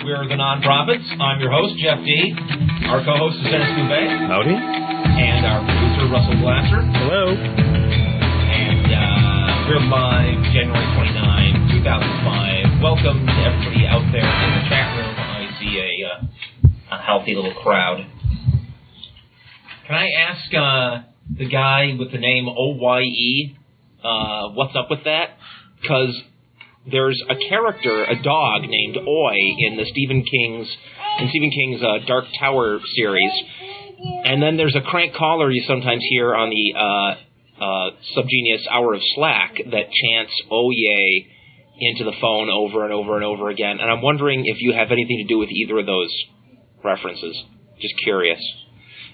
We're the Non-Prophets. I'm your host, Jeff D. Our co-host is Denis Loubet. Howdy. And our producer, Russell Glasser. Hello. And we're live January 29, 2005. Welcome to everybody out there in the chat room. I see a healthy little crowd. Can I ask the guy with the name OYE what's up with that? Because there's a character, a dog named Oi in Stephen King's Dark Tower series, and then there's a crank caller you sometimes hear on the subgenius Hour of Slack that chants "Oh yay" into the phone over and over and over again. And I'm wondering if you have anything to do with either of those references. Just curious.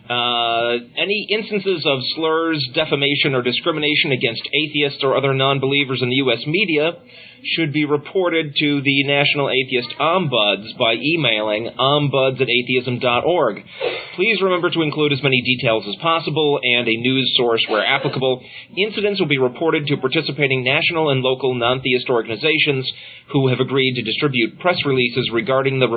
Any instances of slurs, defamation, or discrimination against atheists or other non-believers in the U.S. media should be reported to the National Atheist Ombuds by emailing ombuds@atheism.org. Please remember to include as many details as possible and a news source where applicable. Incidents will be reported to participating national and local non-theist organizations who have agreed to distribute press releases regarding the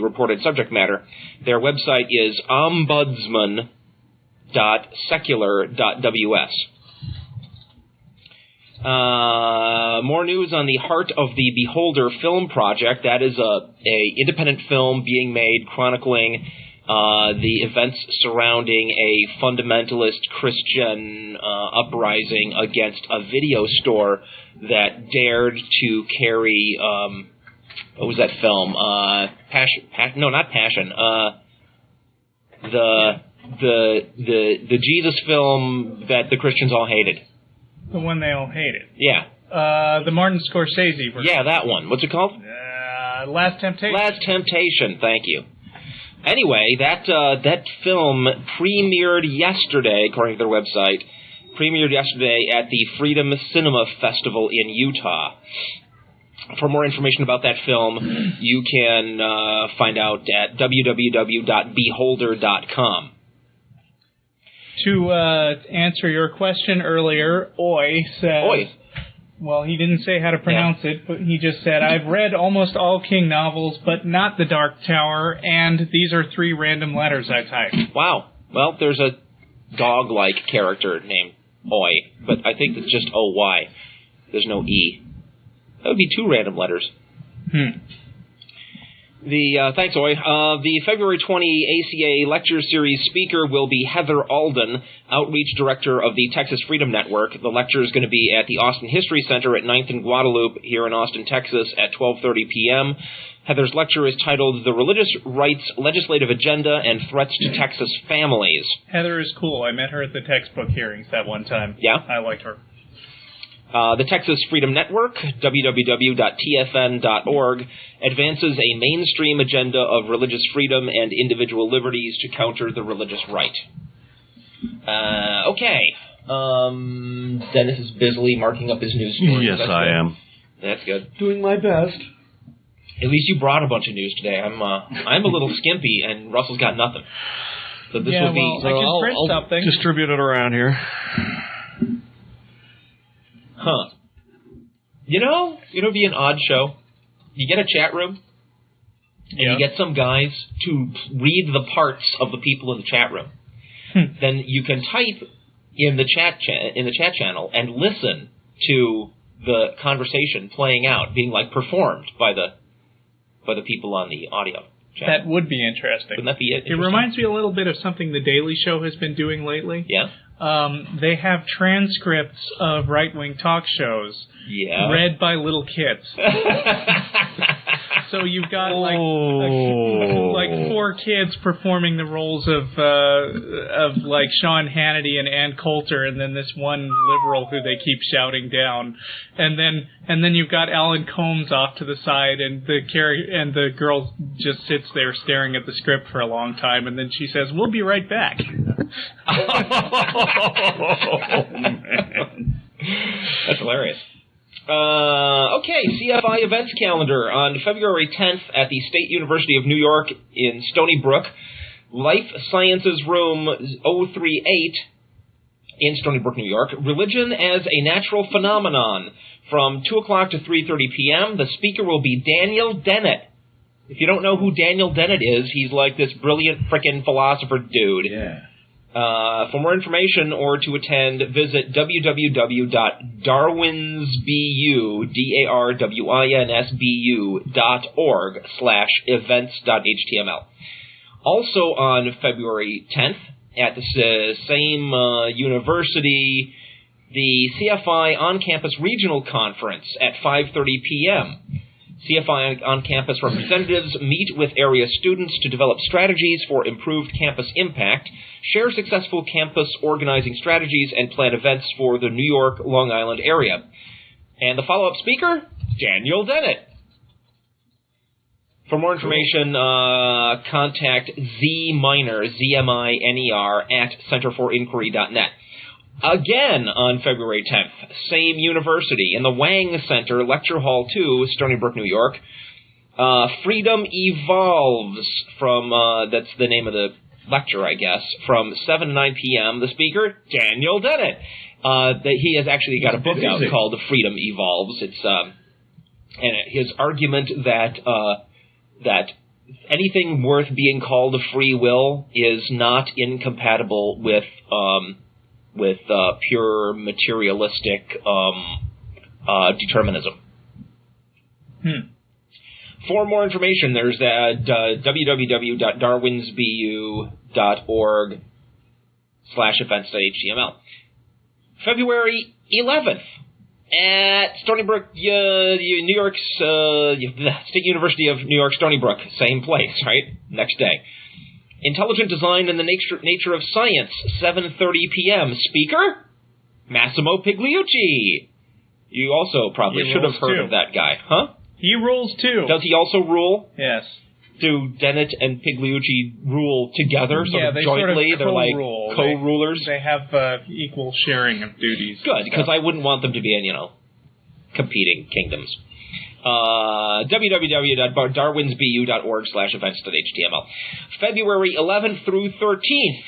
reported subject matter. Their website is ombudsman.secular.ws. More news on the Heart of the Beholder film project. That is a independent film being made chronicling the events surrounding a fundamentalist Christian uprising against a video store that dared to carry what was that film? The Jesus film that the Christians all hated. The one they all hated. Yeah. The Martin Scorsese version. Yeah, that one. What's it called? Last Temptation. Last Temptation. Thank you. Anyway, that film premiered yesterday, according to their website, at the Freedom Cinema Festival in Utah. For more information about that film, you can find out at www.beholder.com. To answer your question earlier, Oi says... Oi. Well, he didn't say how to pronounce it, but he just said, I've read almost all King novels, but not The Dark Tower, and these are 3 random letters I typed. Wow. Well, there's a dog-like character named Oi, but I think it's just O-Y. There's no E. That would be 2 random letters. Thanks, Oi. The February 20 ACA lecture series speaker will be Heather Alden, outreach director of the Texas Freedom Network. The lecture is going to be at the Austin History Center at 9th and Guadalupe here in Austin, Texas at 12:30 p.m. Heather's lecture is titled The Religious Rights Legislative Agenda and Threats to Texas Families. Heather is cool. I met her at the textbook hearings that one time. Yeah? I liked her. The Texas Freedom Network, www.tfn.org, advances a mainstream agenda of religious freedom and individual liberties to counter the religious right. Okay. Dennis is busily marking up his news stories. Yes, I am. That's good. Doing my best. At least you brought a bunch of news today. I'm a little skimpy, and Russell's got nothing. So this will be... I just print something. Distribute it around here. Huh. You know, it'll be an odd show. You get a chat room, and you get some guys to read the parts of the people in the chat room. Then you can type in the chat channel and listen to the conversation playing out, being like performed by the people on the audio channel. That would be interesting. Wouldn't that be it? It reminds me a little bit of something The Daily Show has been doing lately. Yeah. They have transcripts of right-wing talk shows read by little kids. So you've got like 4 kids performing the roles of like Sean Hannity and Ann Coulter, and then this one liberal who they keep shouting down, and then you've got Alan Combs off to the side, and the girl just sits there staring at the script for a long time, and then she says, "We'll be right back." Oh, man. That's hilarious. Okay, CFI events calendar. On February 10th at the State University of New York in Stony Brook, Life Sciences Room 038 in Stony Brook, New York, Religion as a Natural Phenomenon from 2 o'clock to 3:30 p.m. The speaker will be Daniel Dennett. If you don't know who Daniel Dennett is, he's like this brilliant frickin' philosopher dude. Yeah. For more information or to attend, visit www.darwinsbu, darwinsbu.org/events.html. Also on February 10th, at the same university, the CFI On-Campus Regional Conference at 5:30 p.m. CFI On-Campus representatives meet with area students to develop strategies for improved campus impact, share successful campus organizing strategies, and plan events for the New York, Long Island area. And the follow-up speaker, Daniel Dennett. For more information, contact ZMiner, Z-M-I-N-E-R, at centerforinquiry.net. Again on February 10th, same university, in the Wang Center, Lecture Hall 2, Stony Brook, New York. Freedom Evolves from, that's the name of the lecture, I guess, from 7 to 9 p.m. The speaker, Daniel Dennett. He has actually got a book out called Freedom Evolves. It's, and his argument that anything worth being called a free will is not incompatible with pure materialistic determinism. For more information, there's www.darwinsbu.org/events.html. February 11th, at Stony Brook, New York, State University of New York, Stony Brook, same place, right? Next day. Intelligent Design and the Nature of Science, 7:30 p.m. Speaker, Massimo Pigliucci. You also probably should have heard of that guy, huh? He rules too. Does he also rule? Yes. Do Dennett and Pigliucci rule together, they jointly? sort of They're like co-rule. co-rulers? They have equal sharing of duties. Good, because I wouldn't want them to be in, competing kingdoms. www.darwinsbu.org/events.html. February 11th through 13th,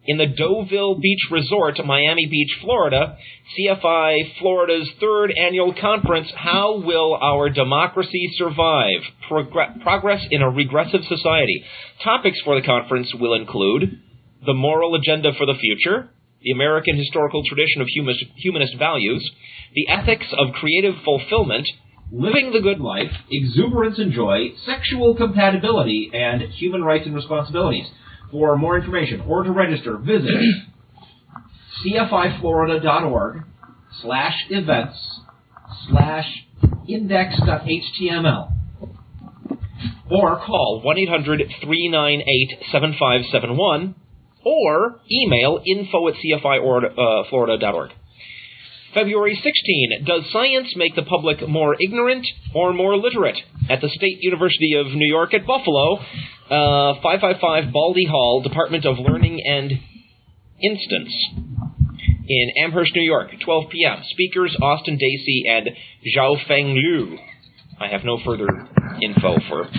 in the Deauville Beach Resort, Miami Beach, Florida, CFI Florida's third annual conference, How Will Our Democracy Survive? Progress in a Regressive Society. Topics for the conference will include the moral agenda for the future, the American historical tradition of humanist values, the ethics of creative fulfillment, living the good life, exuberance and joy, sexual compatibility, and human rights and responsibilities. For more information or to register, visit cfiflorida.org/events/index.html or call 1-800-398-7571 or email info@cfiflorida.org. February 16, does science make the public more ignorant or more literate? At the State University of New York at Buffalo, 555 Baldy Hall, Department of Learning and Instance, in Amherst, New York, 12 p.m. Speakers, Austin Dacey and Xiaofeng Liu. I have no further info for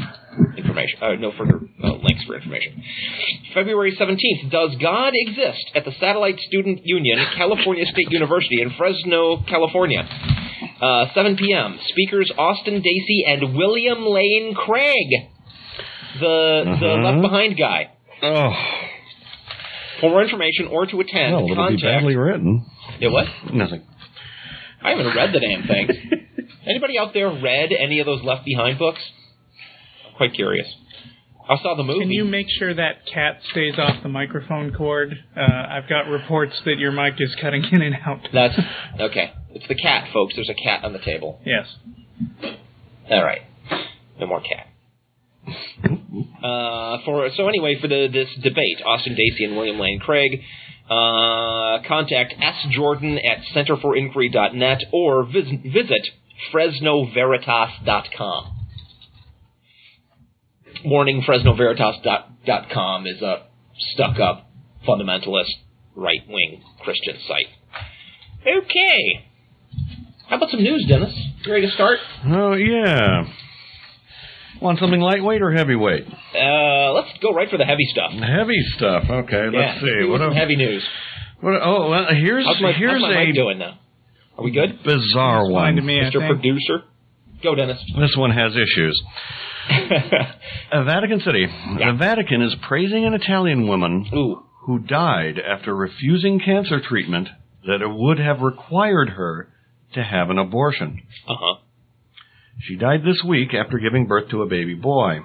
information. No further links for information. February 17th, does God exist? At the Satellite Student Union, California State University in Fresno, California. 7 p.m. Speakers, Austin Dacey and William Lane Craig, the Left Behind guy. Oh. For more information or to attend, it'll contact... be badly written. It what? Nothing. I haven't read the damn thing. Anybody out there read any of those Left Behind books? I'm quite curious. I saw the movie. Can you make sure that cat stays off the microphone cord? I've got reports that your mic is cutting in and out. That's okay. It's the cat, folks. There's a cat on the table. Yes. All right. No more cat. For this debate, Austin Dacey and William Lane Craig, contact sjordan@centerforinquiry.net or visit FresnoVeritas.com. Warning, FresnoVeritas.com is a stuck-up, fundamentalist, right-wing Christian site. Okay. How about some news, Dennis? You ready to start? Oh, yeah. Want something lightweight or heavyweight? Let's go right for the heavy stuff. Heavy stuff. Okay, let's see. What some heavy news? Here's how's my mic doing now? Are we good? Bizarre one. To me, Mr. Producer? Go, Dennis. This one has issues. Vatican City. Yeah. The Vatican is praising an Italian woman who died after refusing cancer treatment that it would have required her to have an abortion. Uh-huh. She died this week after giving birth to a baby boy.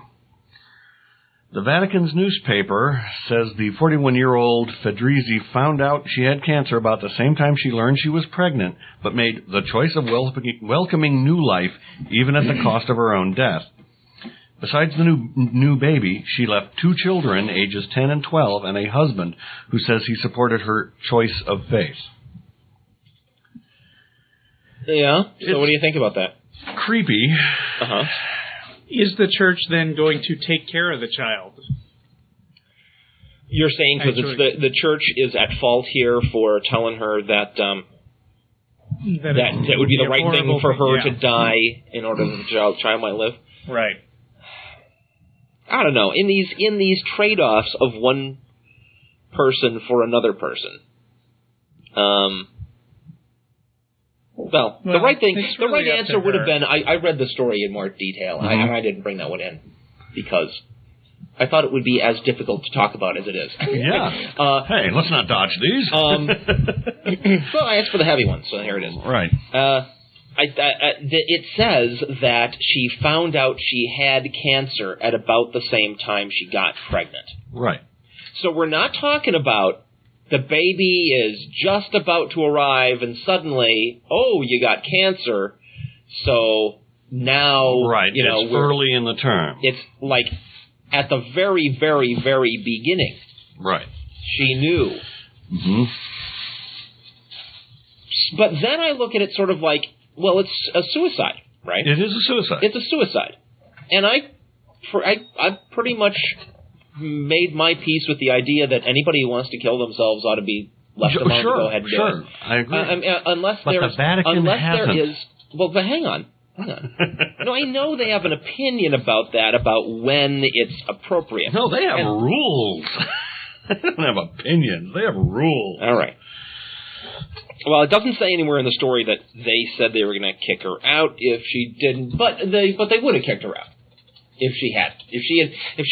The Vatican's newspaper says the 41-year-old Fedrizzi found out she had cancer about the same time she learned she was pregnant, but made the choice of welcoming new life even at the cost of her own death. Besides the new baby, she left 2 children, ages 10 and 12, and a husband who says he supported her choice of faith. Yeah? So what do you think about that? Creepy. Uh-huh. Is the church then going to take care of the child? You're saying because the church is at fault here for telling her that that would be the right thing for her to die in order that the child might live? Right. I don't know. In these trade-offs of one person for another person, the right thing, the right answer would have been. I read the story in more detail. Mm-hmm. I didn't bring that one in because I thought it would be as difficult to talk about as it is. Yeah. Hey, let's not dodge these. Well, I asked for the heavy ones, so here it is. Right. It says that she found out she had cancer at about the same time she got pregnant. Right. So we're not talking about the baby is just about to arrive and suddenly, you got cancer, so now, right. It's early in the term. It's like at the very, very, very beginning. Right. She knew. Mm-hmm. But then I look at it sort of like, well, it's a suicide, right? It is a suicide. It's a suicide. And I pretty much made my peace with the idea that anybody who wants to kill themselves ought to be left alone to go ahead and do it. I agree. Unless but the Vatican hasn't. There is... Well, but hang on. No, I know they have an opinion about that, about when it's appropriate. No, they have rules. They don't have opinions. They have rules. All right. Well, it doesn't say anywhere in the story that they said they were going to kick her out if she didn't, but they would have kicked her out if she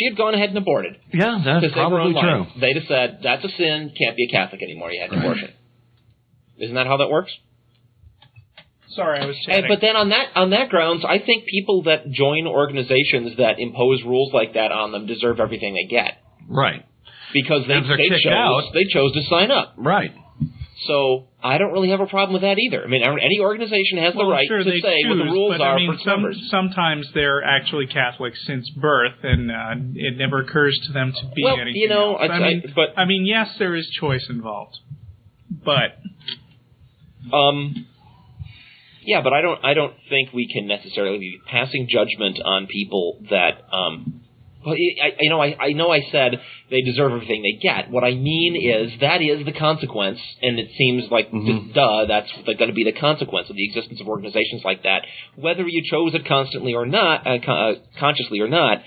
had gone ahead and aborted. Yeah, that's probably true. They'd have said that's a sin, can't be a Catholic anymore. You had an abortion. Isn't that how that works? Sorry, I was chatting. But then on that grounds, I think people that join organizations that impose rules like that on them deserve everything they get. Right. Because they chose to sign up. Right. So I don't really have a problem with that either. I mean, any organization has the right to say what the rules are for its members. Sometimes they're actually Catholics since birth, and it never occurs to them to be anything else. I mean, yes, there is choice involved, but yeah, but I don't think we can necessarily be passing judgment on people that. I know I said they deserve everything they get. What I mean is that is the consequence, and it seems like, that's going to be the consequence of the existence of organizations like that, whether you chose it constantly or not, consciously or not.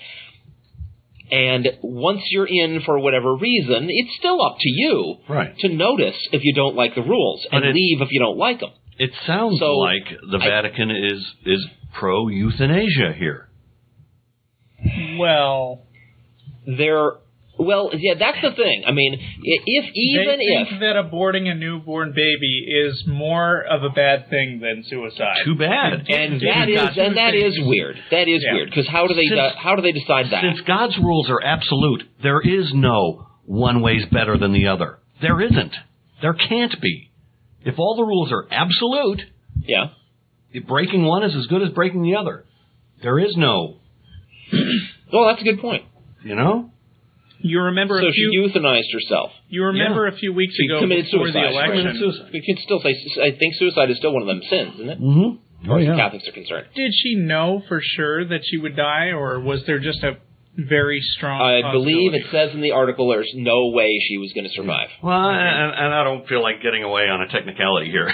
And once you're in for whatever reason, it's still up to you to notice if you don't like the rules and leave if you don't like them. It sounds like the Vatican is pro-euthanasia here. Well, yeah, that's the thing. I mean, they think that aborting a newborn baby is more of a bad thing than suicide. Too bad. And that is weird. That is weird because how do they decide that? Since God's rules are absolute, there is no one way's better than the other. There isn't. There can't be. If all the rules are absolute, breaking one is as good as breaking the other. There is no. Well, that's a good point. You know? You remember she euthanized herself. You remember a few weeks ago before the election. We can still say, I think suicide is still one of them sins, isn't it? Mm-hmm. As far as Catholics are concerned. Did she know for sure that she would die, or was there just a very strong I believe it says in the article there's no way she was going to survive. Well, and I don't feel like getting away on a technicality here.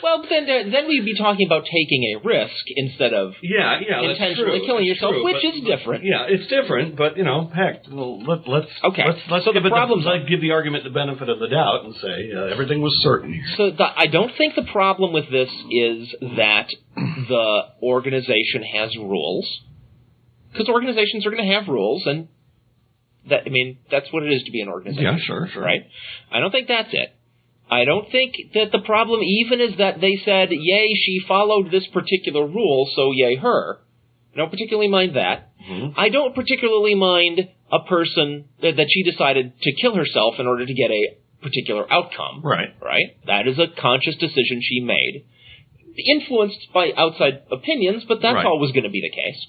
Well, but then we'd be talking about taking a risk instead of intentionally killing yourself, which is different. Yeah, it's different, but, heck, let's give the argument the benefit of the doubt and say everything was certain here. So I don't think the problem with this is that the organization has rules, because organizations are going to have rules, and that's what it is to be an organization. Yeah, sure. Right? I don't think that's it. I don't think that the problem even is that they said, yay, she followed this particular rule, so yay her. I don't particularly mind that. Mm-hmm. I don't particularly mind a person that she decided to kill herself in order to get a particular outcome. Right. Right? That is a conscious decision she made. Influenced by outside opinions, but that's always going to be the case.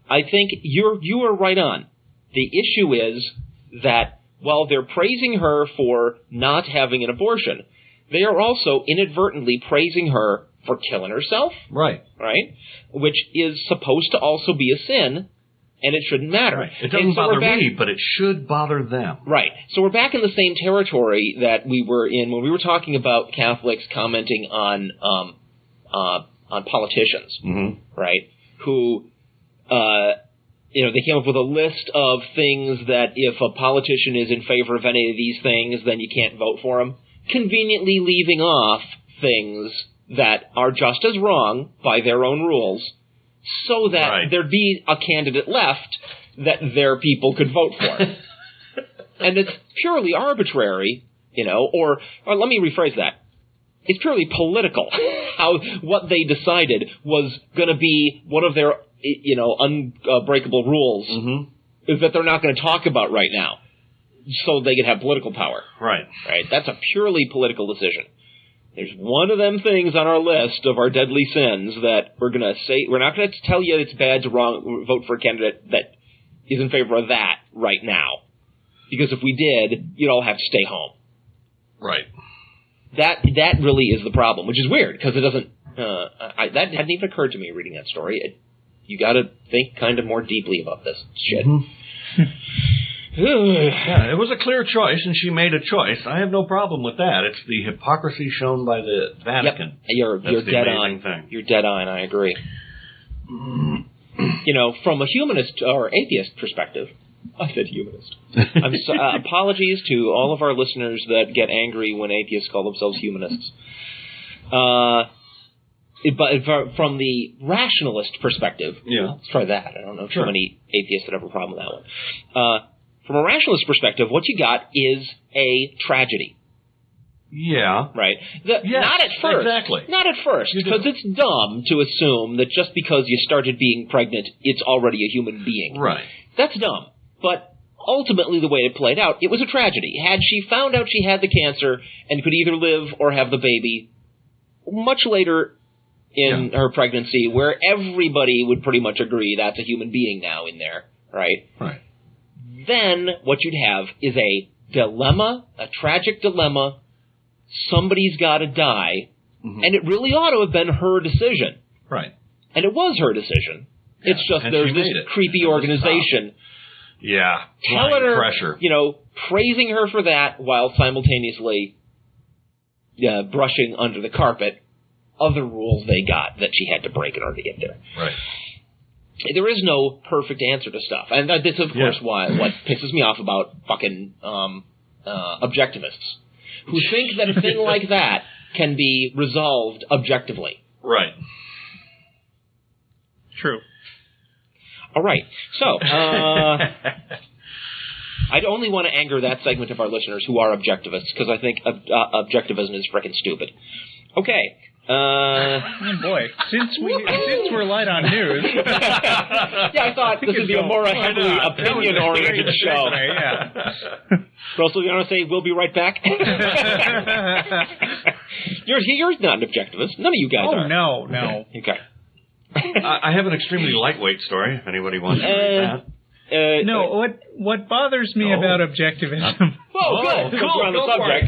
I think you are right on. The issue is that while they're praising her for not having an abortion, they are also inadvertently praising her for killing herself. Right. Right? Which is supposed to also be a sin, and it shouldn't matter. Right. It doesn't bother me, but it should bother them. Right. So we're back in the same territory that we were in when we were talking about Catholics commenting on politicians, right? Who, they came up with a list of things that if a politician is in favor of any of these things, then you can't vote for him, conveniently leaving off things that are just as wrong by their own rules, so that there'd be a candidate left that their people could vote for. And it's purely arbitrary, or let me rephrase that. It's purely political. What they decided was going to be one of their, unbreakable rules is that they're not going to talk about right now, so they can have political power. Right. Right. That's a purely political decision. There's one of them things on our list of our deadly sins that we're going to say. We're not going to tell you it's bad to vote for a candidate that is in favor of that right now, because if we did, you'd all have to stay home. Right. That really is the problem, which is weird because it doesn't. That hadn't even occurred to me reading that story. You got to think kind of more deeply about this shit. Yeah, it was a clear choice, and she made a choice. I have no problem with that. It's the hypocrisy shown by the Vatican. Yep. You're dead on. Thing. You're dead on. I agree. From a humanist or atheist perspective. I said humanist. Apologies to all of our listeners that get angry when atheists call themselves humanists. But from the rationalist perspective, let's try that. I don't know too many atheists that have a problem with that one. From a rationalist perspective, what you got is a tragedy. Yeah. Right? Not at first. Exactly. Not at first, because it's dumb to assume that just because you started being pregnant, it's already a human being. Right. That's dumb. But ultimately, the way it played out, it was a tragedy. Had she found out she had the cancer and could either live or have the baby much later in her pregnancy, where everybody would pretty much agree that's a human being now in there, right? Right. Then what you'd have is a dilemma, a tragic dilemma. Somebody's got to die, and it really ought to have been her decision. Right. And it was her decision. It's just there's this creepy organization. Telling her, pressure. Praising her for that while simultaneously brushing under the carpet other rules they got that she had to break in order to get there. Right. There is no perfect answer to stuff. And that's, of course, what pisses me off about fucking objectivists who think that a thing like that can be resolved objectively. Right. True. All right. So, I'd only want to anger that segment of our listeners who are objectivists, because I think objectivism is frickin' stupid. Okay. Oh boy, since we're light on news. I thought this would be a more heavily opinion-oriented show. Russell, you want to say we'll be right back? You're not an objectivist. None of you guys are. Oh, no. Okay. I have an extremely lightweight story, if anybody wants to read that. What bothers me about objectivism... Good.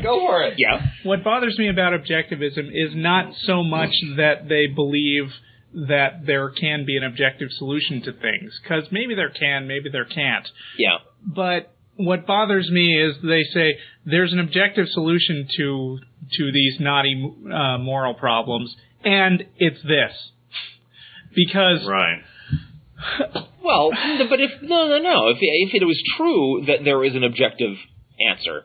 Go for it. Yeah. What bothers me about objectivism is not so much that they believe that there can be an objective solution to things, because maybe there can, maybe there can't. Yeah. But what bothers me is they say there's an objective solution to these knotty moral problems, and it's this. Because right. Well, but if it was true that there is an objective answer,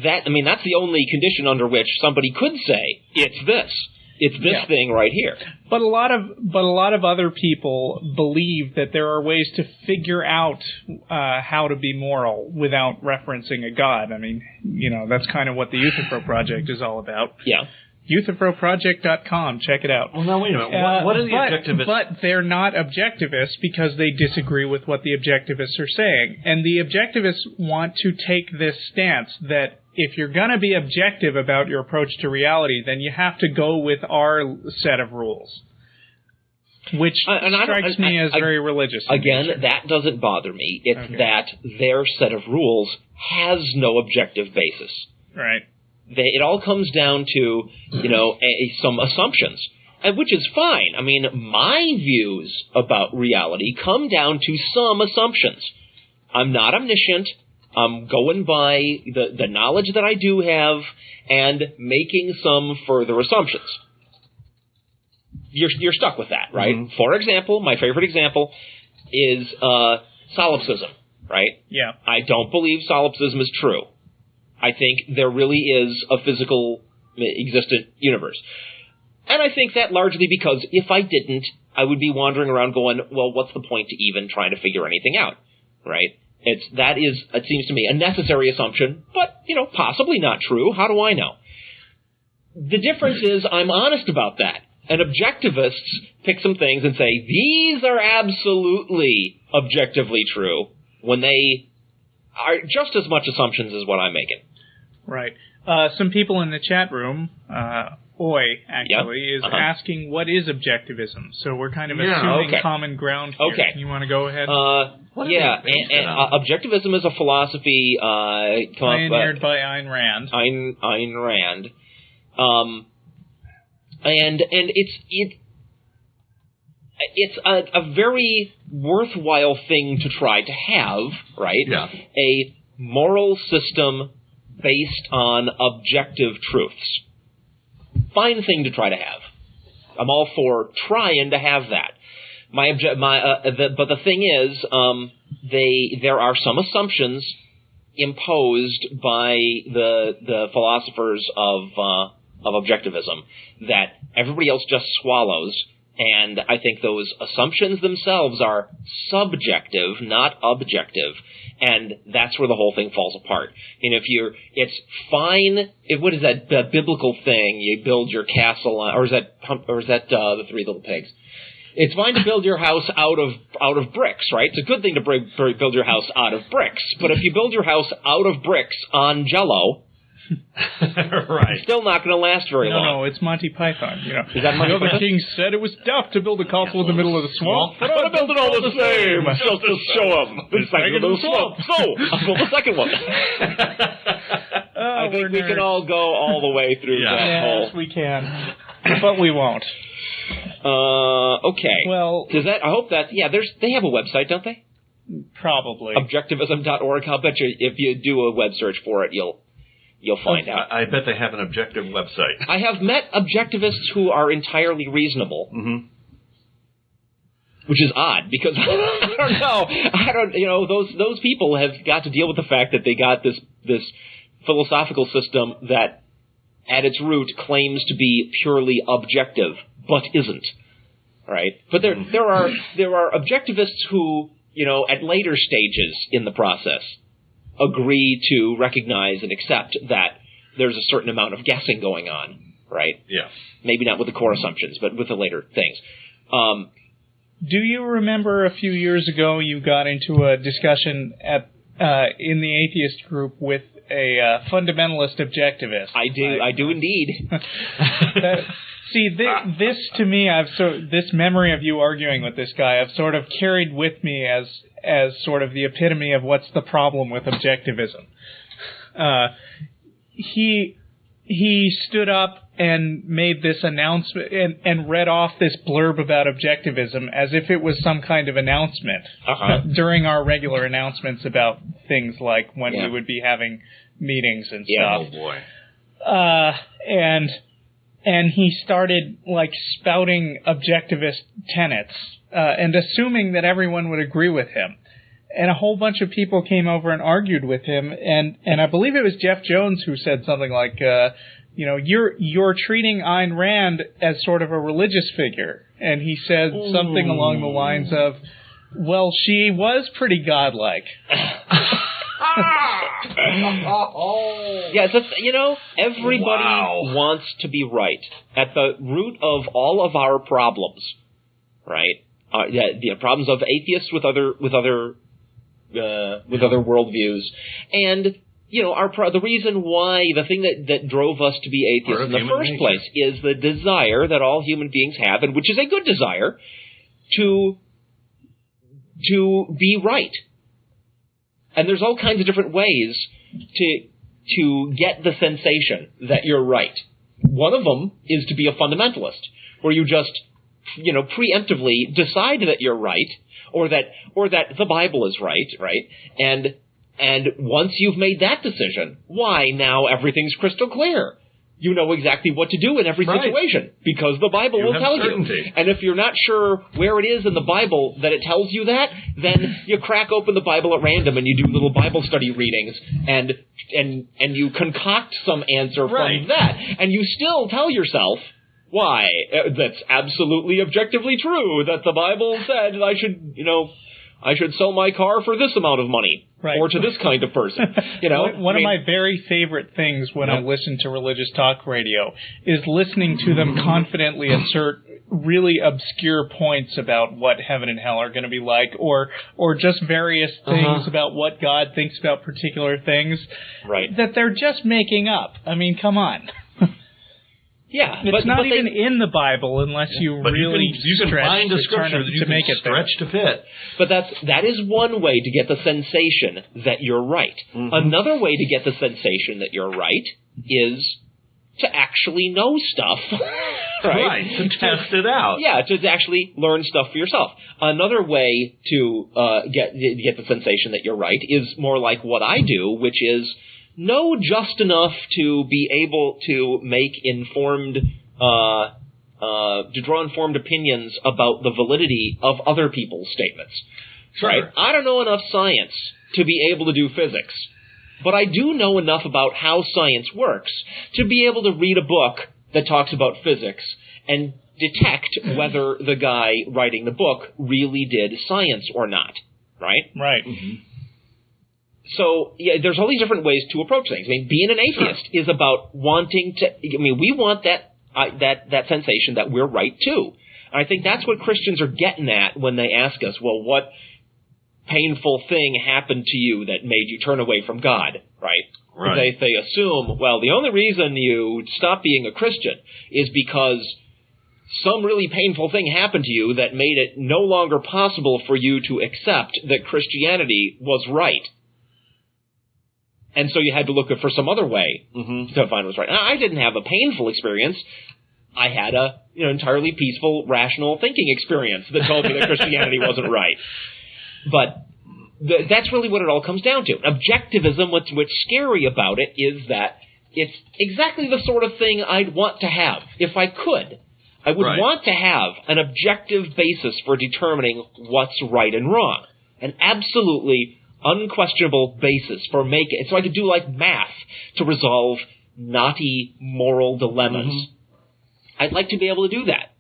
that's the only condition under which somebody could say it's this. It's this thing right here. But a lot of other people believe that there are ways to figure out how to be moral without referencing a god. I mean, that's kind of what the Euthyphro Project is all about. Yeah. EuthyphroProject.com. Check it out. Well, now, wait a minute. What are the objectivists? But they're not objectivists because they disagree with what the objectivists are saying. And the objectivists want to take this stance that if you're going to be objective about your approach to reality, then you have to go with our set of rules. Which strikes me as very religious. Again, that doesn't bother me. It's that their set of rules has no objective basis. Right. It all comes down to, some assumptions, which is fine. I mean, my views about reality come down to some assumptions. I'm not omniscient. I'm going by the knowledge that I do have and making some further assumptions. You're stuck with that, right? Mm-hmm. For example, my favorite example is solipsism, right? Yeah. I don't believe solipsism is true. I think there really is a physical existent universe. And I think that largely because if I didn't, I would be wandering around going, well, what's the point to even trying to figure anything out, right? It seems to me, a necessary assumption, but, possibly not true. How do I know? The difference is I'm honest about that. And objectivists pick some things and say, these are absolutely objectively true, when they are just as much assumptions as what I'm making. Right. Some people in the chat room, is asking what is objectivism. So we're kind of assuming common ground here. Okay. You want to go ahead? Objectivism is a philosophy pioneered by Ayn Rand. Ayn Rand. And it's a very worthwhile thing to try to have, right? Yeah. A moral system based on objective truths. Fine thing to try to have. I'm all for trying to have that. But the thing is, there are some assumptions imposed by the philosophers of objectivism that everybody else just swallows. And I think those assumptions themselves are subjective, not objective. And that's where the whole thing falls apart. And it's fine. What is that biblical thing? You build your castle on, or is that the Three Little Pigs? It's fine to build your house out of bricks, right? It's a good thing to build your house out of bricks. But if you build your house out of bricks on Jell-O, right, still not going to last very long. No, it's Monty Python. Is that Monty Python? The king said it was daft to build a castle in the middle of the swamp, but I built it all the same. Just to show him it's like a little swamp. So I built the second one. I think we can all go all the way through that whole. Yes, we can, but we won't. Okay. Well, I hope that. Yeah, they have a website, don't they? Probably. Objectivism.org. I'll bet you if you do a web search for it, you'll find out. I bet they have an objective website. I have met objectivists who are entirely reasonable, which is odd because I don't know. Those people have got to deal with the fact that they got this philosophical system that, at its root, claims to be purely objective, but isn't. Right? But there are objectivists who, at later stages in the process, agree to recognize and accept that there's a certain amount of guessing going on, right? Yeah. Maybe not with the core assumptions, but with the later things. Do you remember a few years ago you got into a discussion in the atheist group with a fundamentalist objectivist? I do indeed. This to me, this memory of you arguing with this guy, I've sort of carried with me as sort of the epitome of what's the problem with objectivism. He stood up and made this announcement and read off this blurb about objectivism as if it was some kind of announcement during our regular announcements about things like when we would be having meetings and stuff. Oh boy. And he started like spouting objectivist tenets and assuming that everyone would agree with him. And a whole bunch of people came over and argued with him, and I believe it was Jeff Jones who said something like, you're treating Ayn Rand as sort of a religious figure. And he said something along the lines of, well, she was pretty godlike. Yeah, everybody wants to be right. At the root of all of our problems, right? The problems of atheists with other worldviews, and the reason why the thing that drove us to be atheists in the first place is the desire that all human beings have, and which is a good desire, to be right. And there's all kinds of different ways to get the sensation that you're right. One of them is to be a fundamentalist, where you just preemptively decide that you're right, or that the Bible is right? And once you've made that decision, why now everything's crystal clear. You know exactly what to do in every situation because the Bible will tell you. And if you're not sure where it is in the Bible that it tells you that, then you crack open the Bible at random and you do little Bible study readings and you concoct some answer from that. And you still tell yourself, why? That's absolutely objectively true that the Bible said I should sell my car for this amount of money, or to this kind of person. One of my very favorite things when I listen to religious talk radio is listening to them confidently assert really obscure points about what heaven and hell are going to be like, or just various things about what God thinks about particular things that they're just making up. I mean, come on. Yeah, it's not even in the Bible unless you really you can find a scripture that you can stretch to fit. But that is one way to get the sensation that you're right. Another way to get the sensation that you're right is to actually know stuff, right? To test it out. Yeah, to actually learn stuff for yourself. Another way to get the sensation that you're right is more like what I do, which is know just enough to be able to make to draw informed opinions about the validity of other people's statements. Sure. Right? I don't know enough science to be able to do physics, but I do know enough about how science works to be able to read a book that talks about physics and detect whether the guy writing the book really did science or not. Right? Right. So, there's all these different ways to approach things. I mean, being an atheist is about wanting to... we want that sensation that we're right, too. And I think that's what Christians are getting at when they ask us, well, what painful thing happened to you that made you turn away from God, right? They assume, well, the only reason you stopped being a Christian is because some really painful thing happened to you that made it no longer possible for you to accept that Christianity was right. And so you had to look for some other way to find what's right. And I didn't have a painful experience. I had a entirely peaceful, rational thinking experience that told me that Christianity wasn't right. But that's really what it all comes down to. Objectivism, what's scary about it is that it's exactly the sort of thing I'd want to have if I could. I would want to have an objective basis for determining what's right and wrong. An absolutely unquestionable basis for making it, so I could do like math to resolve knotty moral dilemmas. I'd like to be able to do that.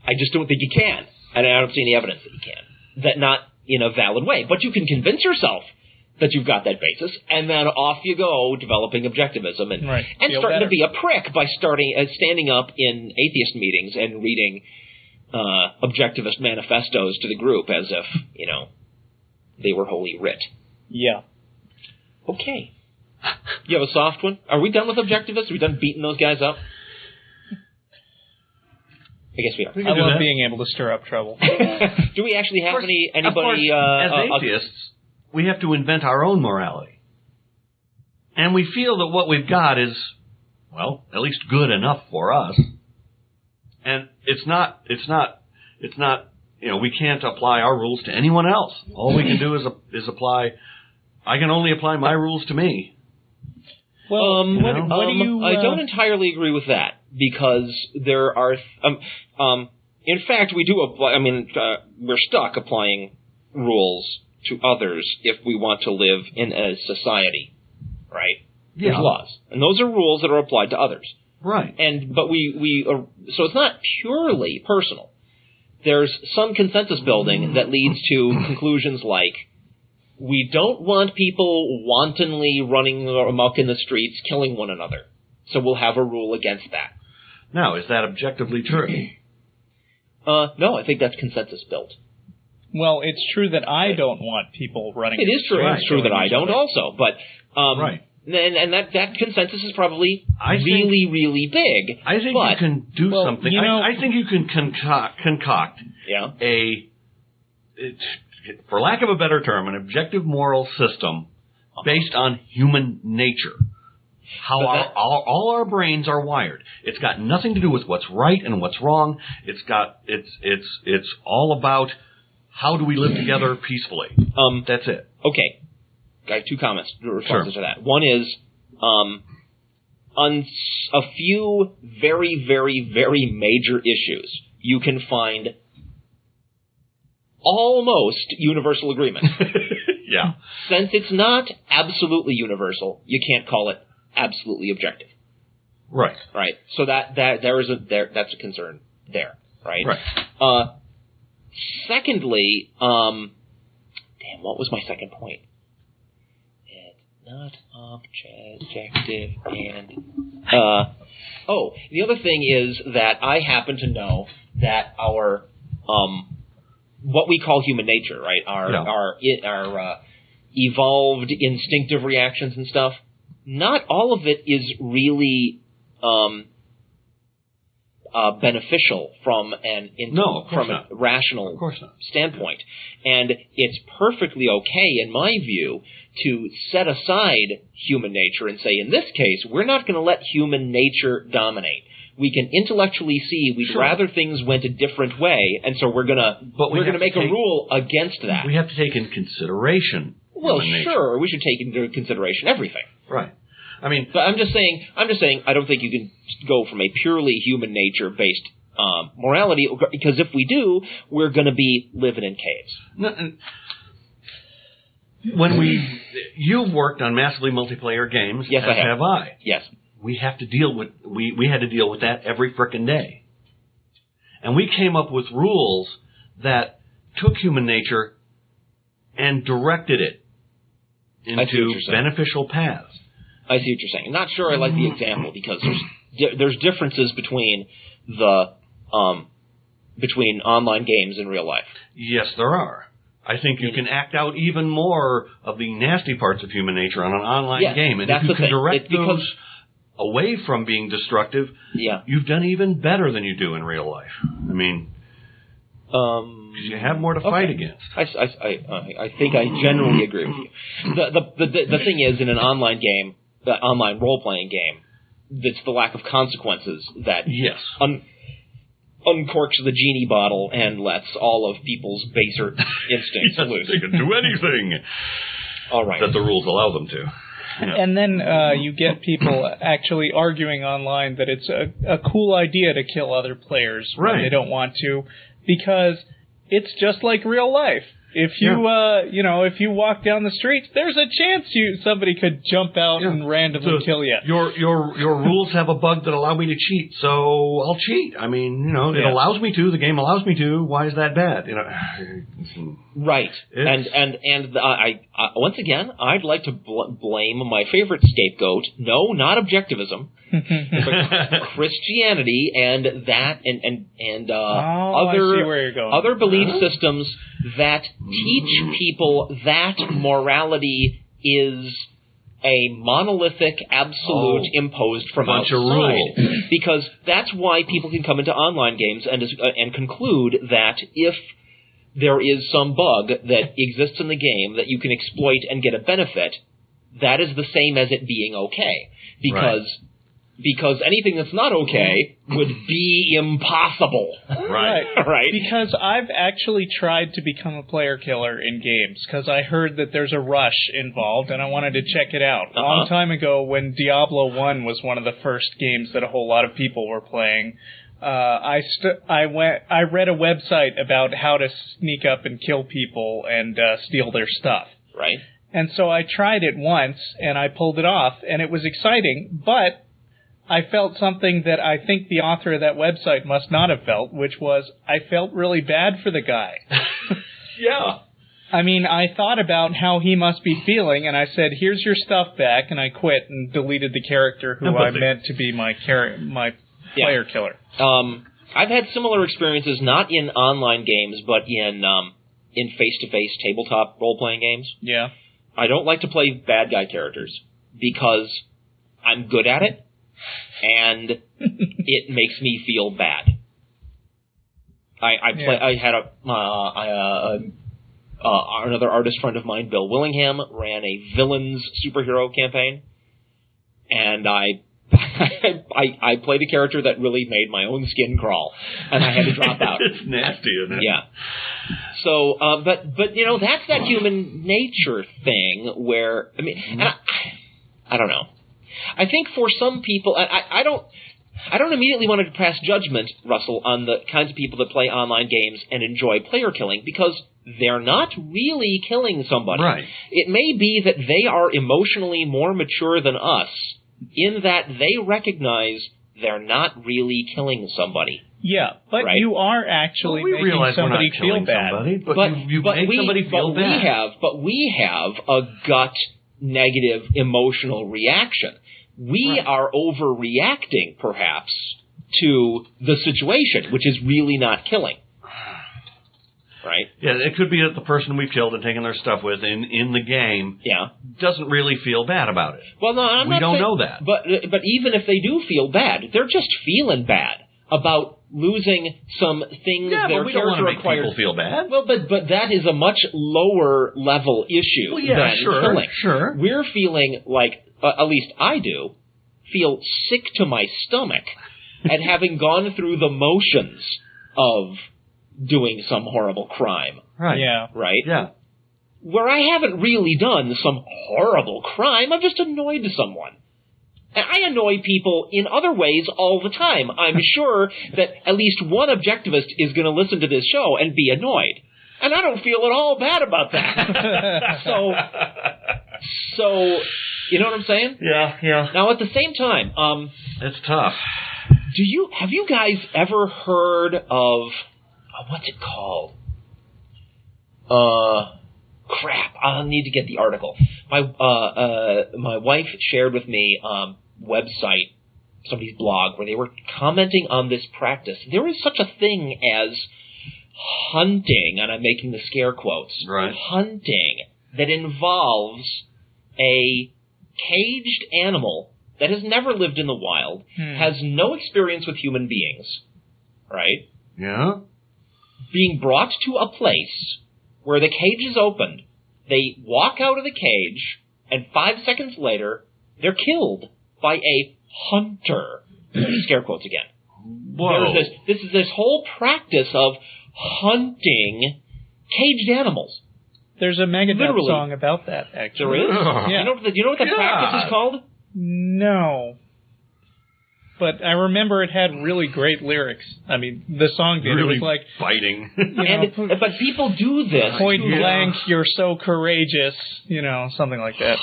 I just don't think you can, and I don't see any evidence that you can. That not in a valid way, but you can convince yourself that you've got that basis, and then off you go developing objectivism and starting to be a prick by standing up in atheist meetings and reading objectivist manifestos to the group as if they were holy writ. Yeah. Okay. You have a soft one? Are we done with objectivists? Are we done beating those guys up? I guess we are. I love being able to stir up trouble. Do we actually have anybody... as atheists, we have to invent our own morality. And we feel that what we've got is, well, at least good enough for us. And it's not, we can't apply our rules to anyone else. All we can do is apply I can only apply my rules to me. Well, what do you... I don't entirely agree with that, because there are... in fact, we do apply... I mean, we're stuck applying rules to others if we want to live in a society, right? Yeah. There's laws. And those are rules that are applied to others. Right. But so it's not purely personal. There's some consensus building that leads to conclusions like, we don't want people wantonly running amok in the streets, killing one another. So we'll have a rule against that. Now, is that objectively true? No, I think that's consensus built. Well, it's true that I don't want people running. It is true. Right. It's true that I don't also, but right. And that consensus is probably really big. I think you can do something. I think you can concoct for lack of a better term, an objective moral system based on human nature. How all our brains are wired. It's got nothing to do with what's right and what's wrong. It's all about how do we live together peacefully. That's it. Okay. I have two responses to that. One is, on a few very, very, very major issues, you can find almost universal agreement. Yeah. Since it's not absolutely universal, you can't call it absolutely objective. Right. Right. So that's a concern there. Right. Right. Secondly, what was my second point? Not objective and the other thing is that I happen to know that our what we call human nature, right? Our evolved instinctive reactions and stuff. Not all of it is really beneficial from a rational standpoint. And it's perfectly okay, in my view, to set aside human nature and say, in this case, we're not going to let human nature dominate. We can intellectually see we'd rather things went a different way, and so we're going to make a rule against that. We have to take into consideration. Well, sure, we should take into consideration everything. Right. I mean, but I'm just saying. I don't think you can go from a purely human nature based morality, because if we do, we're going to be living in caves. You've worked on massively multiplayer games, yes, as have I. Yes. We have to deal with we had to deal with that every frickin' day, and we came up with rules that took human nature and directed it into beneficial paths. I see what you're saying. I'm not sure I like the example, because there's differences between between online games and real life. Yes, there are. I think you can act out even more of the nasty parts of human nature on an online game, and if you can direct those away from being destructive, you've done even better than you do in real life. I mean, because you have more to fight against. I think I generally agree with you. The thing is, in an online game, the online role-playing game, it's the lack of consequences that uncorks the genie bottle and lets all of people's baser instincts loose. They can do anything. All right. That the rules allow them to. Yeah. And then you get people actually arguing online that it's a cool idea to kill other players when they don't want to, because it's just like real life. If you if you walk down the streets, there's a chance somebody could jump out and randomly kill you. Your rules have a bug that allow me to cheat, so I'll cheat. I mean, it allows me to. The game allows me to. Why is that bad? Right. And I once again, I'd like to blame my favorite scapegoat. No, not objectivism. But Christianity and that and other belief systems that teach people that morality is a monolithic absolute imposed from outside. Because that's why people can come into online games and conclude that if there is some bug that exists in the game that you can exploit and get a benefit, that is the same as it being okay. Because because anything that's not okay would be impossible. Right. Right. Because I've actually tried to become a player killer in games, because I heard that there's a rush involved, and I wanted to check it out. A long time ago, when Diablo 1 was one of the first games that a whole lot of people were playing, I read a website about how to sneak up and kill people and steal their stuff. Right. And so I tried it once, and I pulled it off, and it was exciting, but I felt something that I think the author of that website must not have felt, which was I felt really bad for the guy. Yeah. I mean, I thought about how he must be feeling, and I said, here's your stuff back, and I quit and deleted the character who I meant to be my player killer. I've had similar experiences, not in online games, but in face-to-face tabletop role-playing games. Yeah. I don't like to play bad guy characters because I'm good at it, and it makes me feel bad. I had another artist friend of mine, Bill Willingham, ran a villains superhero campaign, and I played a character that really made my own skin crawl, and I had to drop out. It's nasty, isn't it? Yeah. So, but you know, that's that human nature thing where, I mean, and I don't know. I think for some people, I don't immediately want to pass judgment, Russell, on the kinds of people that play online games and enjoy player killing, because they're not really killing somebody. Right. It may be that they are emotionally more mature than us, in that they recognize they're not really killing somebody. Yeah, but right? you are actually making somebody feel bad. Somebody, but you make somebody feel bad. But we have a gut negative emotional reaction. We are overreacting, perhaps, to the situation, which is really not killing. Right? Yeah, it could be that the person we've killed and taken their stuff with in the game doesn't really feel bad about it. Well, no, we don't know that. But even if they do feel bad, they're just feeling bad about losing some things their but we don't want character to make acquired. people feel bad. Well, but that is a much lower level issue than killing. Sure. We're feeling like, at least I do, feel sick to my stomach at having gone through the motions of doing some horrible crime. Right. Yeah. Right? Yeah. Where I haven't really done some horrible crime, I've just annoyed someone. And I annoy people in other ways all the time. I'm sure that at least one objectivist is going to listen to this show and be annoyed. And I don't feel at all bad about that. So, you know what I'm saying? Yeah. Now, at the same time, it's tough. Have you guys ever heard of, what's it called? Crap, I'll need to get the article. My wife shared with me website, somebody's blog, where they were commenting on this practice. There is such a thing as hunting, and I'm making the scare quotes, hunting that involves a caged animal that has never lived in the wild, has no experience with human beings, right? Yeah. Being brought to a place where the cage is opened, they walk out of the cage, and 5 seconds later, they're killed by a hunter. Scare quotes again. Whoa. This is this whole practice of hunting caged animals. There's a Megadeth song about that, actually. There is? Yeah. You know what the practice is called? No. But I remember it had really great lyrics. I mean, the song did. Really it was like biting. But people do this. Point blank, you're so courageous, something like that.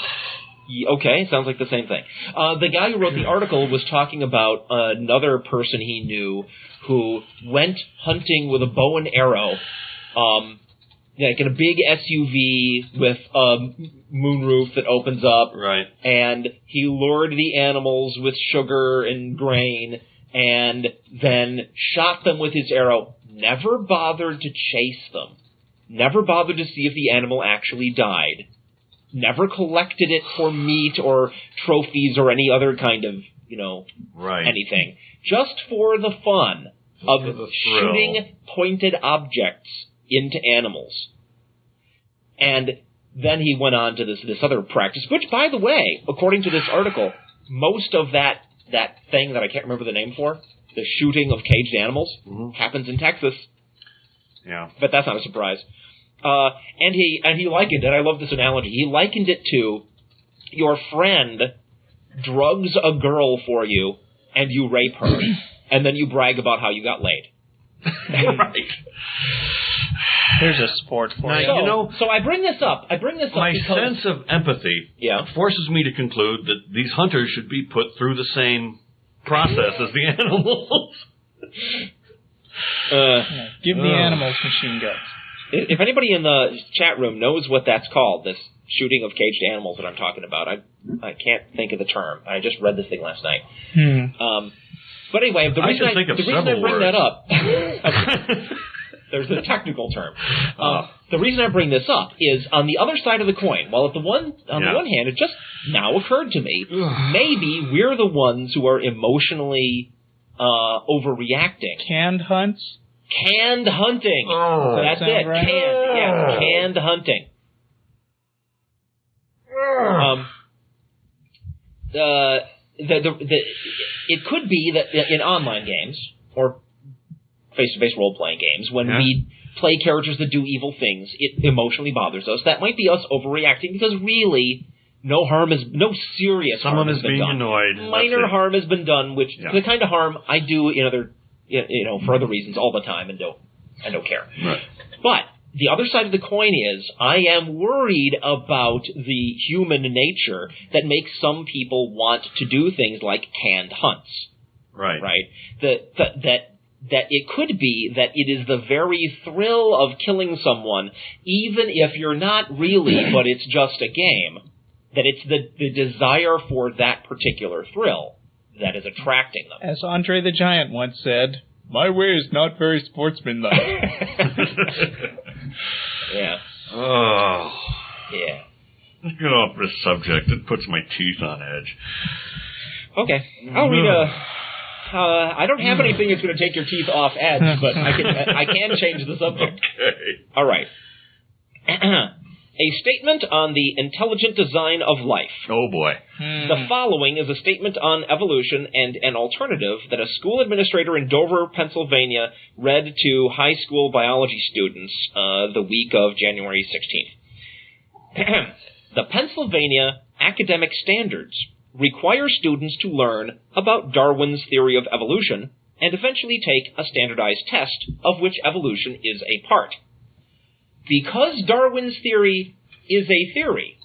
Okay, sounds like the same thing. The guy who wrote the article was talking about another person he knew who went hunting with a bow and arrow, like in a big SUV with a moonroof that opens up. Right. And he lured the animals with sugar and grain and then shot them with his arrow. Never bothered to chase them. Never bothered to see if the animal actually died. Never collected it for meat or trophies or any other kind of, anything. Just for the fun of shooting pointed objects into animals. And then he went on to this other practice, which, by the way, according to this article, most of that that thing that I can't remember the name for, the shooting of caged animals, happens in Texas. Yeah. But that's not a surprise. And he likened it, I love this analogy, he likened it to your friend drugs a girl for you and you rape her, and then you brag about how you got laid. Right. There's a sport for now, you. So I bring this up. My because sense of empathy forces me to conclude that these hunters should be put through the same process as the animals. Give the animals machine guns. If anybody in the chat room knows what that's called, this shooting of caged animals that I'm talking about, I can't think of the term. I just read this thing last night. But anyway, the reason I bring that up, there's a technical term. The reason I bring this up is on the other side of the coin. While on the one hand, it just now occurred to me, maybe we're the ones who are emotionally overreacting. Canned hunts? Canned hunting. Oh, that's it. Right? Canned hunting. It could be that in online games or face-to-face role-playing games, when we play characters that do evil things, it emotionally bothers us. That might be us overreacting because really, no serious harm has been done. Someone is being annoyed. Minor harm has been done, which the kind of harm I do in other, for other reasons all the time and don't care. Right. But the other side of the coin is I am worried about the human nature that makes some people want to do things like canned hunts. Right. Right. That it could be that it is the very thrill of killing someone, even if you're not really, but it's just a game, that it's the desire for that particular thrill that is attracting them. As Andre the Giant once said, "My way is not very sportsmanlike." Yeah. Oh. Yeah. Let's get off this subject. It puts my teeth on edge. Okay. I'll read I don't have anything that's going to take your teeth off edge, but I can change the subject. Okay. All right. A statement on the intelligent design of life. Oh, boy. The following is a statement on evolution and an alternative that a school administrator in Dover, Pennsylvania, read to high school biology students the week of January 16th. The Pennsylvania Academic Standards require students to learn about Darwin's theory of evolution and eventually take a standardized test of which evolution is a part. Because Darwin's theory is a theory,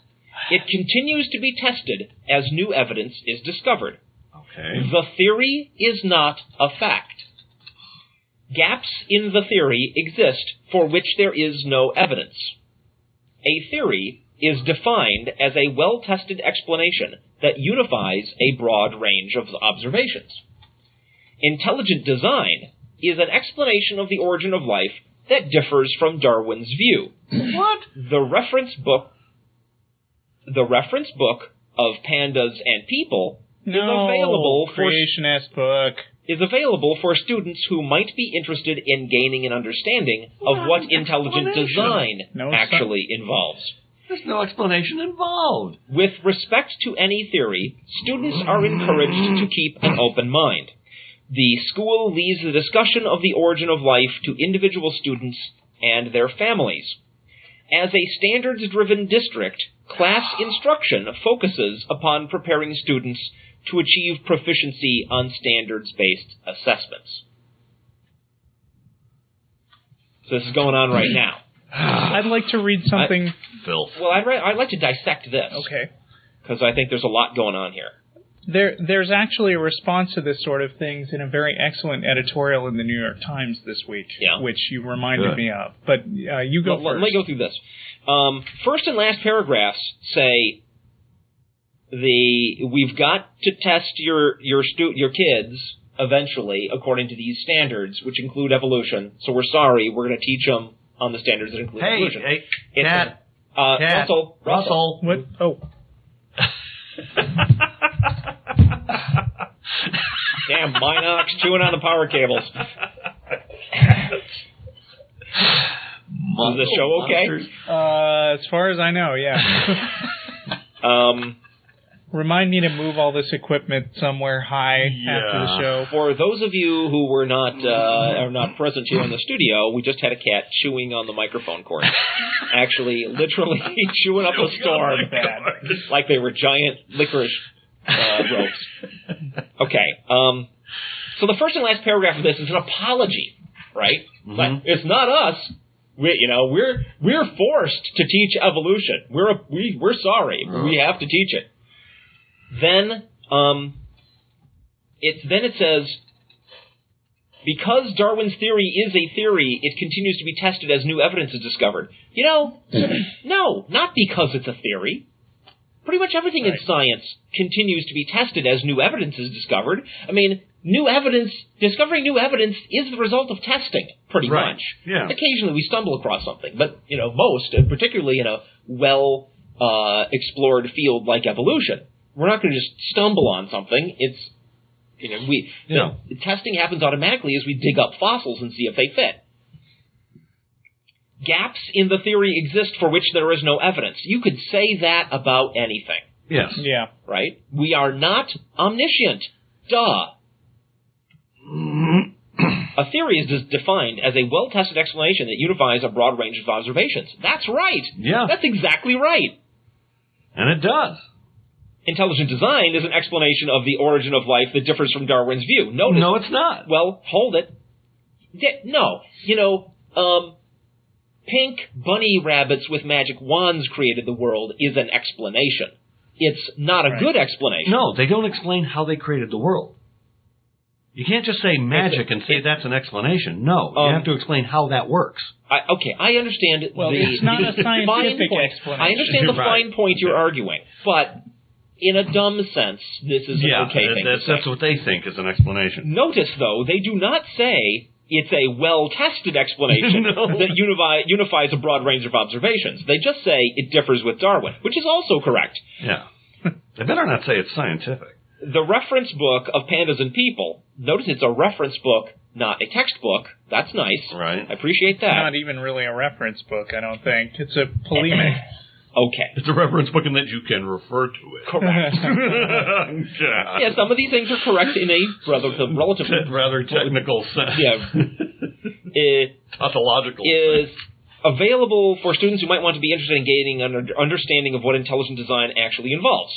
it continues to be tested as new evidence is discovered. Okay. The theory is not a fact. Gaps in the theory exist for which there is no evidence. A theory is defined as a well-tested explanation that unifies a broad range of observations. Intelligent design is an explanation of the origin of life that differs from Darwin's view. What? The reference book of Pandas and People is available for students who might be interested in gaining an understanding of what intelligent design actually involves. There's no explanation involved. With respect to any theory, students are encouraged to keep an open mind. The school leaves the discussion of the origin of life to individual students and their families. As a standards-driven district, class instruction focuses upon preparing students to achieve proficiency on standards-based assessments. So this is going on right now. I'd like to read something. Filth. Well, I'd like to dissect this. Okay. Because I think there's a lot going on here. There's actually a response to this sort of things in a very excellent editorial in the New York Times this week, which you reminded me of. But you go first. Let me go through this. First and last paragraphs say we've got to test your kids eventually according to these standards, which include evolution. So we're sorry, we're going to teach them on the standards that include evolution. Hey, Cat. Russell. What? Oh. Damn, Minox chewing on the power cables. Is the show okay? As far as I know, yeah. Remind me to move all this equipment somewhere high after the show. For those of you who were not are not present here in the studio, we just had a cat chewing on the microphone cord. Actually, literally chewing up a storm, like they were giant licorice ropes. Okay. So the first and last paragraph of this is an apology, right? But it's not us. We're forced to teach evolution. We're sorry. We have to teach it. Then it says, because Darwin's theory is a theory, it continues to be tested as new evidence is discovered. No, not because it's a theory. Pretty much everything in science continues to be tested as new evidence is discovered. I mean, discovering new evidence is the result of testing, pretty much. Yeah. Occasionally we stumble across something, but, most, particularly in a well-explored field like evolution, we're not going to just stumble on something. It's, the testing happens automatically as we dig up fossils and see if they fit. Gaps in the theory exist for which there is no evidence. You could say that about anything. Yes. Yeah. Right? We are not omniscient. Duh. A theory is defined as a well-tested explanation that unifies a broad range of observations. That's right. Yeah. That's exactly right. And it does. Intelligent design is an explanation of the origin of life that differs from Darwin's view. No, it's not. Well, hold it. No. Pink bunny rabbits with magic wands created the world is an explanation. It's not a good explanation. No, they don't explain how they created the world. You can't just say magic and say that's an explanation. No, you have to explain how that works. I understand. It's not a scientific explanation. I understand the fine point you're arguing, but in a dumb sense, this is an okay thing to say. That's what they think is an explanation. Notice, though, they do not say it's a well-tested explanation that unifies a broad range of observations. They just say it differs with Darwin, which is also correct. Yeah. They better not say it's scientific. The reference book of Pandas and People, notice it's a reference book, not a textbook. That's nice. Right. I appreciate that. Not even really a reference book, I don't think. It's a polemic. Okay. It's a reference book in that you can refer to it. Correct. Yeah, some of these things are correct in a relatively... rather technical sense. Yeah. Tautological is available for students who might want to be interested in gaining an understanding of what intelligent design actually involves.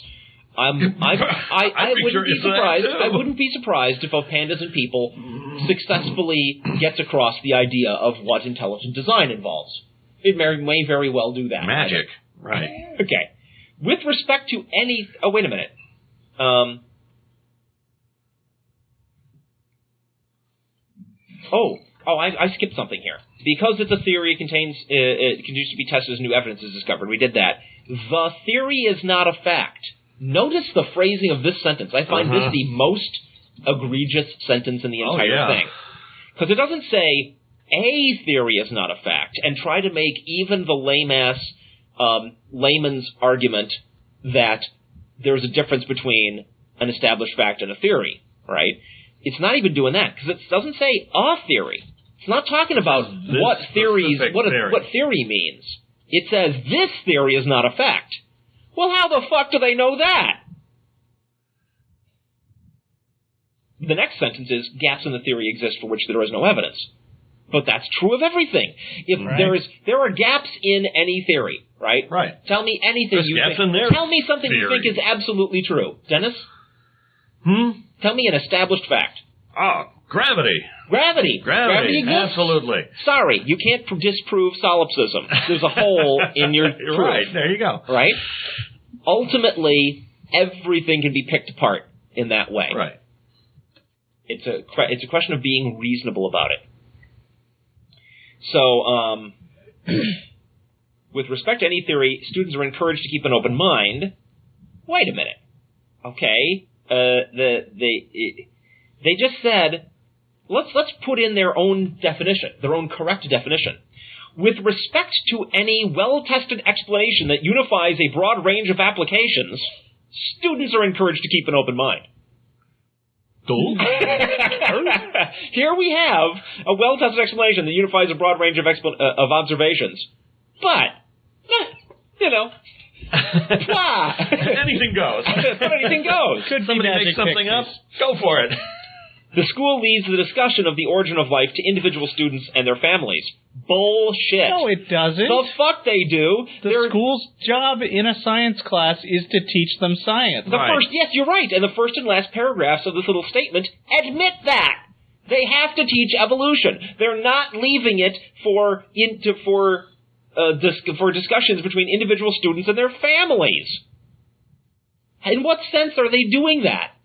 I wouldn't be surprised if Pandas and People successfully gets across the idea of what intelligent design involves. It may very well do that. Magic. Right. Okay. With respect to any... Oh, wait a minute. I skipped something here. Because it's a theory, it continues to be tested as new evidence is discovered. We did that. The theory is not a fact. Notice the phrasing of this sentence. I find this the most egregious sentence in the entire thing. Because it doesn't say, a theory is not a fact, and try to make even the layman's argument that there's a difference between an established fact and a theory, right? It's not even doing that, because it doesn't say a theory. It's not talking about what theory means. It says this theory is not a fact. Well, how the fuck do they know that? The next sentence is, gaps in the theory exist for which there is no evidence. But that's true of everything. There are gaps in any theory, right? Right. Tell me anything Tell me something you think is absolutely true. Dennis? Tell me an established fact. Gravity. Gravity exists. Absolutely. Sorry, you can't disprove solipsism. There's a hole in your proof. Right, there you go. Right? Ultimately, everything can be picked apart in that way. Right. It's a question of being reasonable about it. So, with respect to any theory, students are encouraged to keep an open mind. Wait a minute. Okay. They just said, let's put in their own definition, their own correct definition. With respect to any well-tested explanation that unifies a broad range of applications, students are encouraged to keep an open mind. Here we have a well-tested explanation that unifies a broad range of observations. But, Anything goes. Anything goes. Could Somebody be makes magic something pictures. up, go for it. The school leaves the discussion of the origin of life to individual students and their families. Bullshit. No, it doesn't. The fuck they do. The school's job in a science class is to teach them science. Yes, you're right. And the first and last paragraphs of this little statement admit that. They have to teach evolution. They're not leaving it for discussions between individual students and their families. In what sense are they doing that?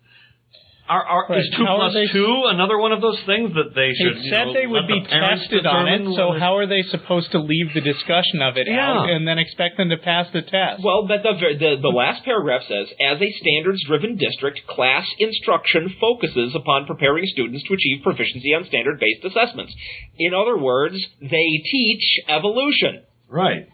Is 2 plus 2 another one of those things that they should? It said they would be tested on it, so how are they supposed to leave the discussion of it out and then expect them to pass the test? Well, the last paragraph says, as a standards-driven district, class instruction focuses upon preparing students to achieve proficiency on standard-based assessments. In other words, they teach evolution. Right.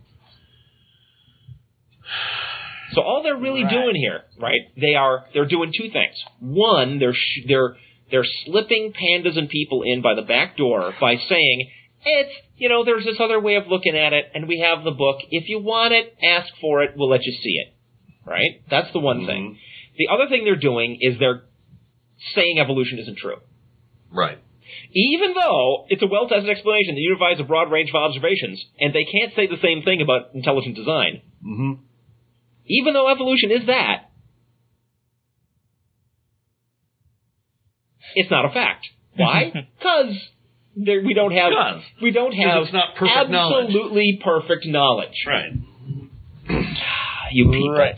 So all they're really doing here, right? They're doing two things. One, they're slipping pandas and people in by the back door by saying, there's this other way of looking at it, and we have the book. If you want it, ask for it. We'll let you see it. Right? That's the one thing. The other thing they're doing is they're saying evolution isn't true. Right. Even though it's a well-tested explanation that unifies a broad range of observations, and they can't say the same thing about intelligent design. Mm-hmm. Even though evolution is that, it's not a fact. Why? Because we don't have it's not perfect absolutely perfect knowledge. Right. You people. Right.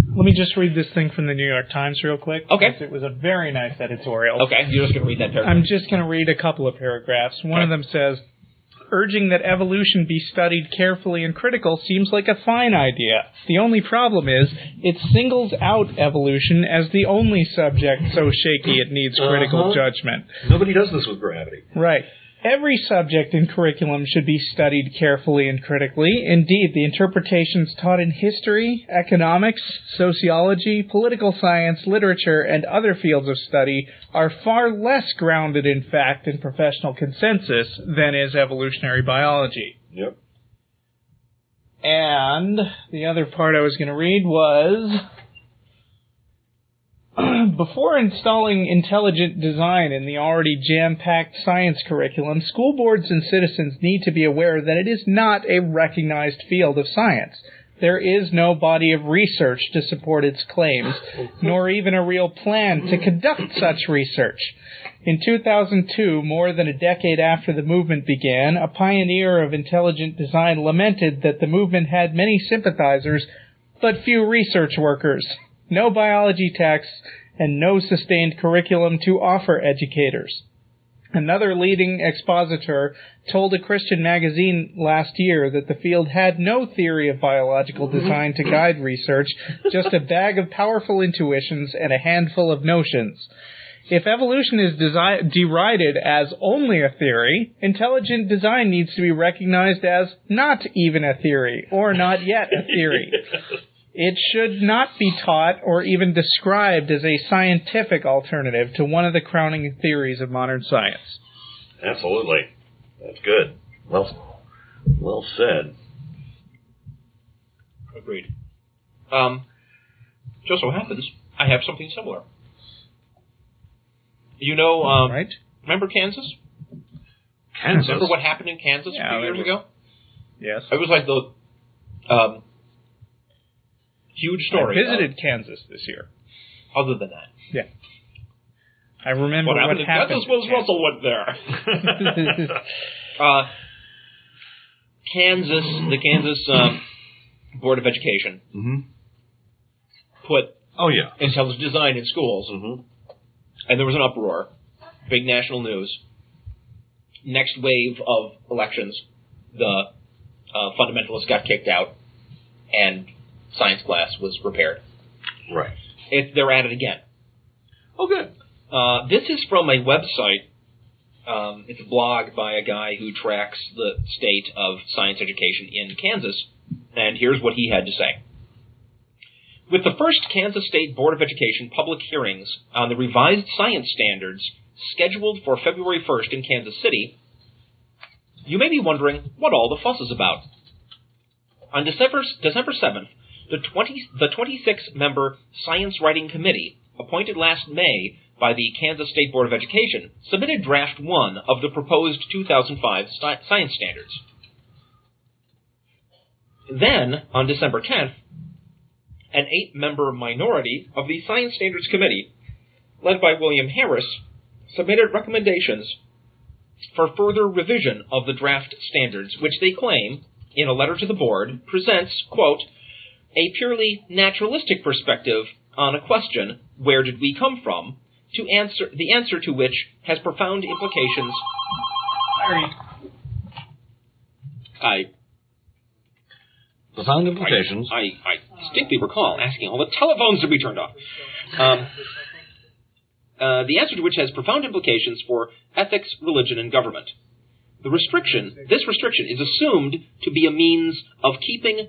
Let me just read this thing from the New York Times real quick. Okay. It was a very nice editorial. Okay, you're just going to read that paragraph. I'm just going to read a couple of paragraphs. One of them says, urging that evolution be studied carefully and critical seems like a fine idea. The only problem is, it singles out evolution as the only subject so shaky it needs critical judgment. Nobody does this with gravity. Right. Every subject in curriculum should be studied carefully and critically. Indeed, the interpretations taught in history, economics, sociology, political science, literature, and other fields of study are far less grounded in fact and professional consensus than is evolutionary biology. Yep. And the other part I was going to read was, before installing intelligent design in the already jam-packed science curriculum, school boards and citizens need to be aware that it is not a recognized field of science. There is no body of research to support its claims, nor even a real plan to conduct such research. In 2002, more than a decade after the movement began, a pioneer of intelligent design lamented that the movement had many sympathizers, but few research workers. No biology texts, and no sustained curriculum to offer educators. Another leading expositor told a Christian magazine last year that the field had no theory of biological design to guide research, just a bag of powerful intuitions and a handful of notions. If evolution is derided as only a theory, intelligent design needs to be recognized as not even a theory, or not yet a theory. It should not be taught or even described as a scientific alternative to one of the crowning theories of modern science. Absolutely. That's good. Well said. Agreed. Just so happens, I have something similar. You know, right? Remember Kansas? Kansas? Remember what happened in Kansas a few years ago? Yes. It was like the huge story. I visited Kansas this year. Other than that. Yeah. I remember what happened. Kansas was Russell went there. The Kansas Board of Education put intelligent design in schools. And there was an uproar. Big national news. Next wave of elections, the fundamentalists got kicked out, and science class was repaired. Right. They're at it again. Oh, good. This is from a website. It's a blog by a guy who tracks the state of science education in Kansas, and here's what he had to say. With the first Kansas State Board of Education public hearings on the revised science standards scheduled for February 1st in Kansas City, you may be wondering what all the fuss is about. On December 7th, The 26-member Science Writing Committee, appointed last May by the Kansas State Board of Education, submitted Draft 1 of the proposed 2005 science standards. Then, on December 10th, an 8-member minority of the Science Standards Committee, led by William Harris, submitted recommendations for further revision of the draft standards, which they claim, in a letter to the board, presents, quote, a purely naturalistic perspective on a question, where did we come from, the answer to which has profound implications. Profound implications. I distinctly recall asking all the telephones to be turned off. The answer to which has profound implications for ethics, religion, and government. This restriction is assumed to be a means of keeping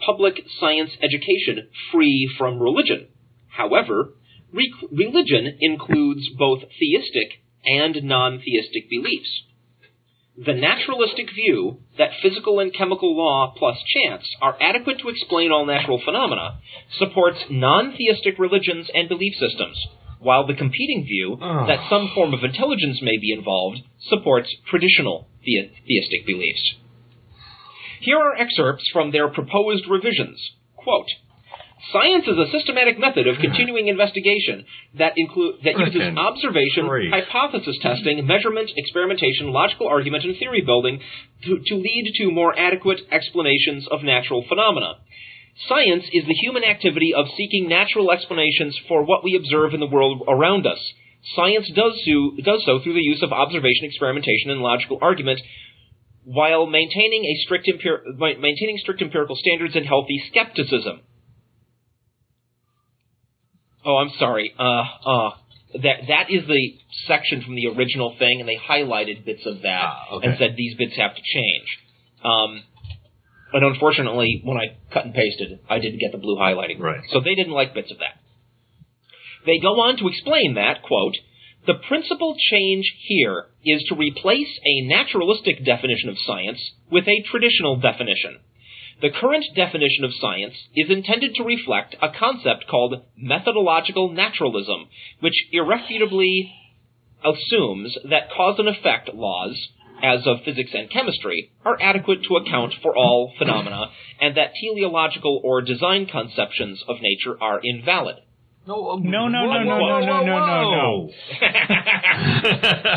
public science education free from religion. However, religion includes both theistic and non-theistic beliefs. The naturalistic view that physical and chemical law plus chance are adequate to explain all natural phenomena supports non-theistic religions and belief systems, while the competing view that some form of intelligence may be involved supports traditional theistic beliefs. Here are excerpts from their proposed revisions. Quote, science is a systematic method of continuing investigation that uses observation, hypothesis testing, measurement, experimentation, logical argument, and theory building to lead to more adequate explanations of natural phenomena. Science is the human activity of seeking natural explanations for what we observe in the world around us. Science does so through the use of observation, experimentation, and logical argument, while maintaining strict empirical standards and healthy skepticism. Oh, I'm sorry. That is the section from the original thing, and they highlighted bits of that and said these bits have to change. But unfortunately, when I cut and pasted, I didn't get the blue highlighting. Right. So they didn't like bits of that. They go on to explain that, quote, the principal change here is to replace a naturalistic definition of science with a traditional definition. The current definition of science is intended to reflect a concept called methodological naturalism, which irrefutably assumes that cause and effect laws, as of physics and chemistry, are adequate to account for all phenomena, and that teleological or design conceptions of nature are invalid. No.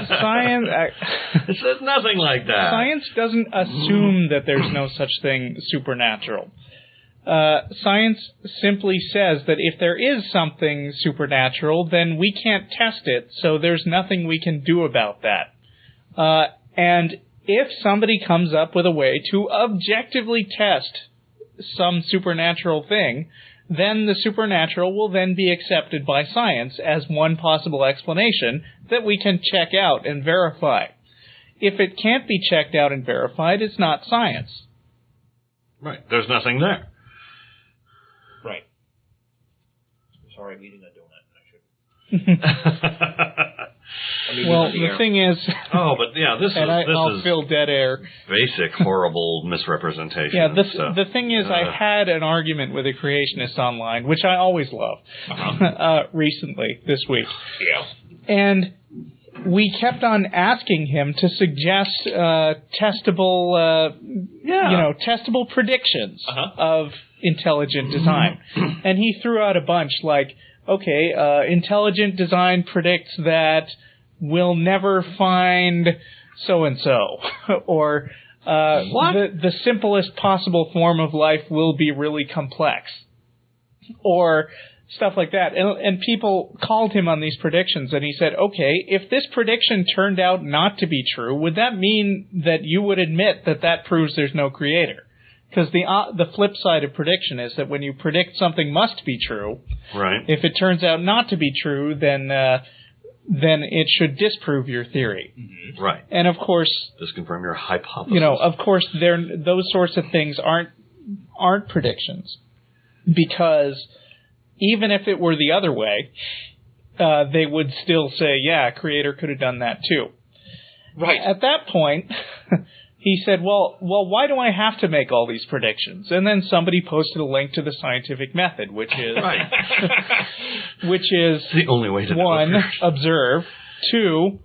Science. It says nothing like that. Science doesn't assume that there's no such thing supernatural. Science simply says that if there is something supernatural, then we can't test it, so there's nothing we can do about that. And if somebody comes up with a way to objectively test some supernatural thing, then the supernatural will then be accepted by science as one possible explanation that we can check out and verify. If it can't be checked out and verified, it's not science. Right. There's nothing there. Right. Sorry, I'm eating a donut. I shouldn't. Well, the thing is... Oh, but yeah, this I'll is fill dead air. Basic, horrible misrepresentation. Yeah, the thing is, I had an argument with a creationist online, which I always love, recently, this week. Yeah. And we kept on asking him to suggest testable predictions of intelligent design. And he threw out a bunch like, okay, intelligent design predicts that we'll never find so-and-so, or the simplest possible form of life will be really complex, or stuff like that. And people called him on these predictions, and he said, okay, if this prediction turned out not to be true, would that mean that you would admit that that proves there's no creator? Because the flip side of prediction is that when you predict something must be true, right? If it turns out not to be true, then it should disprove your theory. Mm-hmm. Right. And of course, disconfirm your hypothesis. Of course, those sorts of things aren't predictions, because even if it were the other way, they would still say, yeah, creator could have done that too. Right. At that point, he said, well, why do I have to make all these predictions? And then somebody posted a link to the scientific method, which is which is the only way to 1, observe, 2,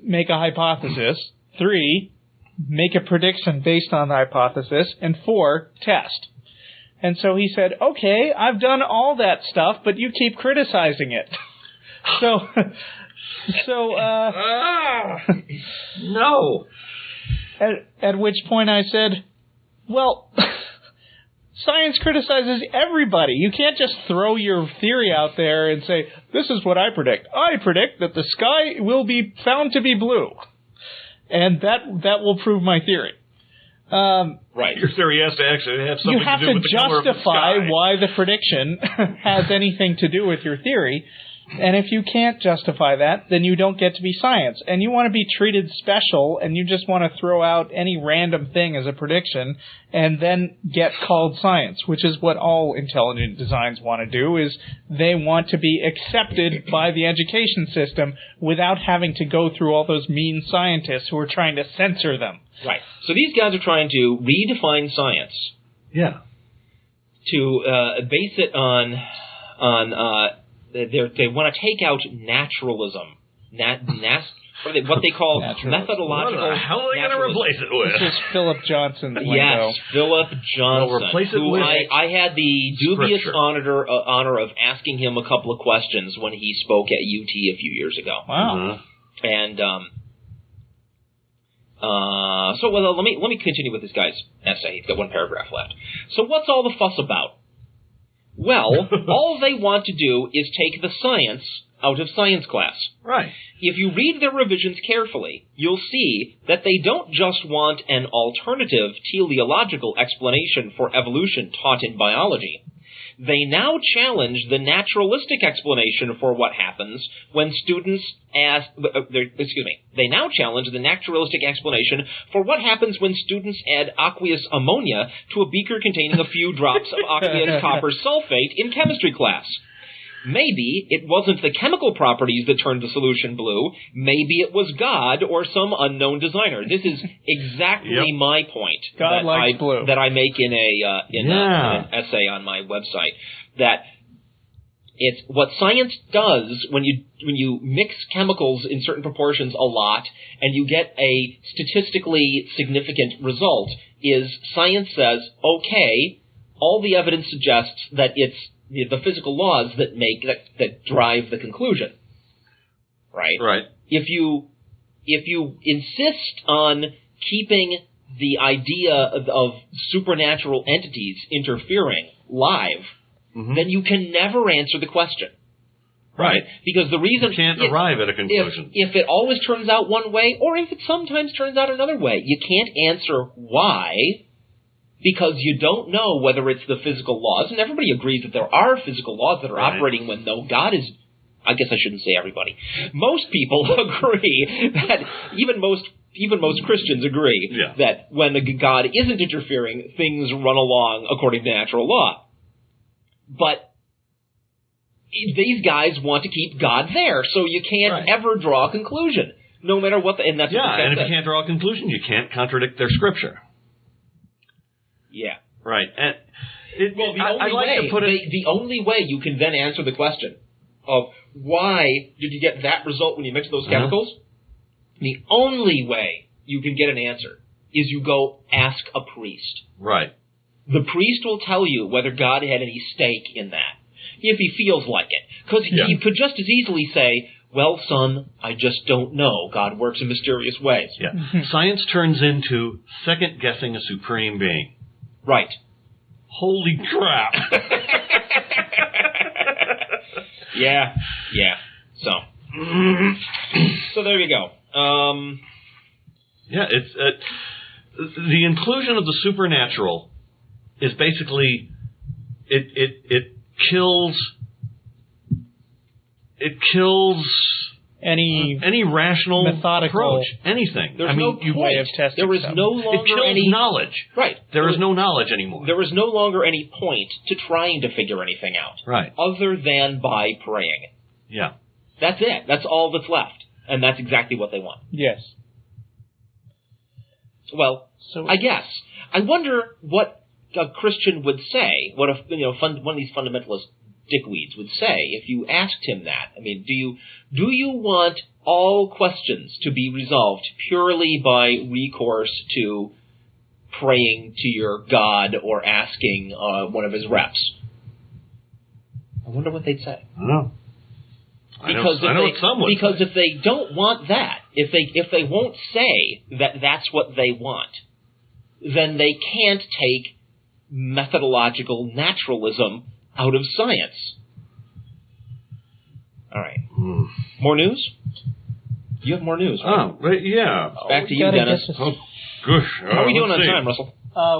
make a hypothesis, 3, make a prediction based on the hypothesis, and 4, test. And so he said, okay, I've done all that stuff, but you keep criticizing it. No. At which point I said, well, science criticizes everybody. You can't just throw your theory out there and say, this is what I predict. I predict that the sky will be found to be blue. And that will prove my theory. Right. Your theory has to actually have something to do with the color of the sky. You have to justify why the prediction has anything to do with your theory. And if you can't justify that, then you don't get to be science. And you want to be treated special, and you just want to throw out any random thing as a prediction, and then get called science, which is what all intelligent designs want to do, is they want to be accepted by the education system without having to go through all those mean scientists who are trying to censor them. Right. So these guys are trying to redefine science. Yeah. To base it on they want to take out naturalism, what they call methodological. What the hell are they going to replace it with? This is Philip Johnson's lingo. Yes, Philip Johnson. They'll replace it with I had the dubious honor of asking him a couple of questions when he spoke at UT a few years ago. Wow. And let me continue with this guy's essay. He's got one paragraph left. So what's all the fuss about? Well, all they want to do is take the science out of science class. Right. If you read their revisions carefully, you'll see that they don't just want an alternative teleological explanation for evolution taught in biology. They now challenge the naturalistic explanation for what happens when students They now challenge the naturalistic explanation for what happens when students add aqueous ammonia to a beaker containing a few drops of aqueous copper sulfate in chemistry class. Maybe it wasn't the chemical properties that turned the solution blue. Maybe it was God or some unknown designer. This is exactly my point that I make in an essay on my website. That it's what science does when you mix chemicals in certain proportions a lot and you get a statistically significant result is science says, okay, all the evidence suggests that it's the physical laws that drive the conclusion, right? Right. If you insist on keeping the idea of supernatural entities interfering live, then you can never answer the question, right? Because the reason you can't arrive at a conclusion. If it always turns out one way, or if it sometimes turns out another way, you can't answer why. Because you don't know whether it's the physical laws, and everybody agrees that there are physical laws that are operating when no God is. I guess I shouldn't say everybody. Most people agree that even most Christians agree that when the God isn't interfering, things run along according to natural law. But these guys want to keep God there, so you can't ever draw a conclusion, no matter what. And that's what and if you can't draw a conclusion, you can't contradict their scripture. Yeah. Right. And the only way you can then answer the question of why did you get that result when you mix those chemicals, the only way you can get an answer is you go ask a priest. Right. The priest will tell you whether God had any stake in that, if he feels like it. Because he could just as easily say, well, son, I just don't know. God works in mysterious ways. Yeah. Science turns into second-guessing a supreme being. Right. Holy crap. Yeah. So there you go. It's the inclusion of the supernatural is basically it kills any rational methodical approach, anything. There's no way of testing. There is no longer it kills any knowledge. Right. There is no knowledge anymore. There is no longer any point to trying to figure anything out. Right. Other than by praying. Yeah. That's it. That's all that's left. And that's exactly what they want. Yes. Well, So I guess. I wonder what a Christian would say, what one of these fundamentalist dickweeds would say if you asked him that. I mean, do you want all questions to be resolved purely by recourse to praying to your God or asking one of his reps? I wonder what they'd say. I don't know. Because if they don't want that, if they won't say that that's what they want, then they can't take methodological naturalism out of science. All right. More news? You have more news, right? Oh, yeah. Back to you, Dennis. Oh, gosh. How are we doing on time, Russell?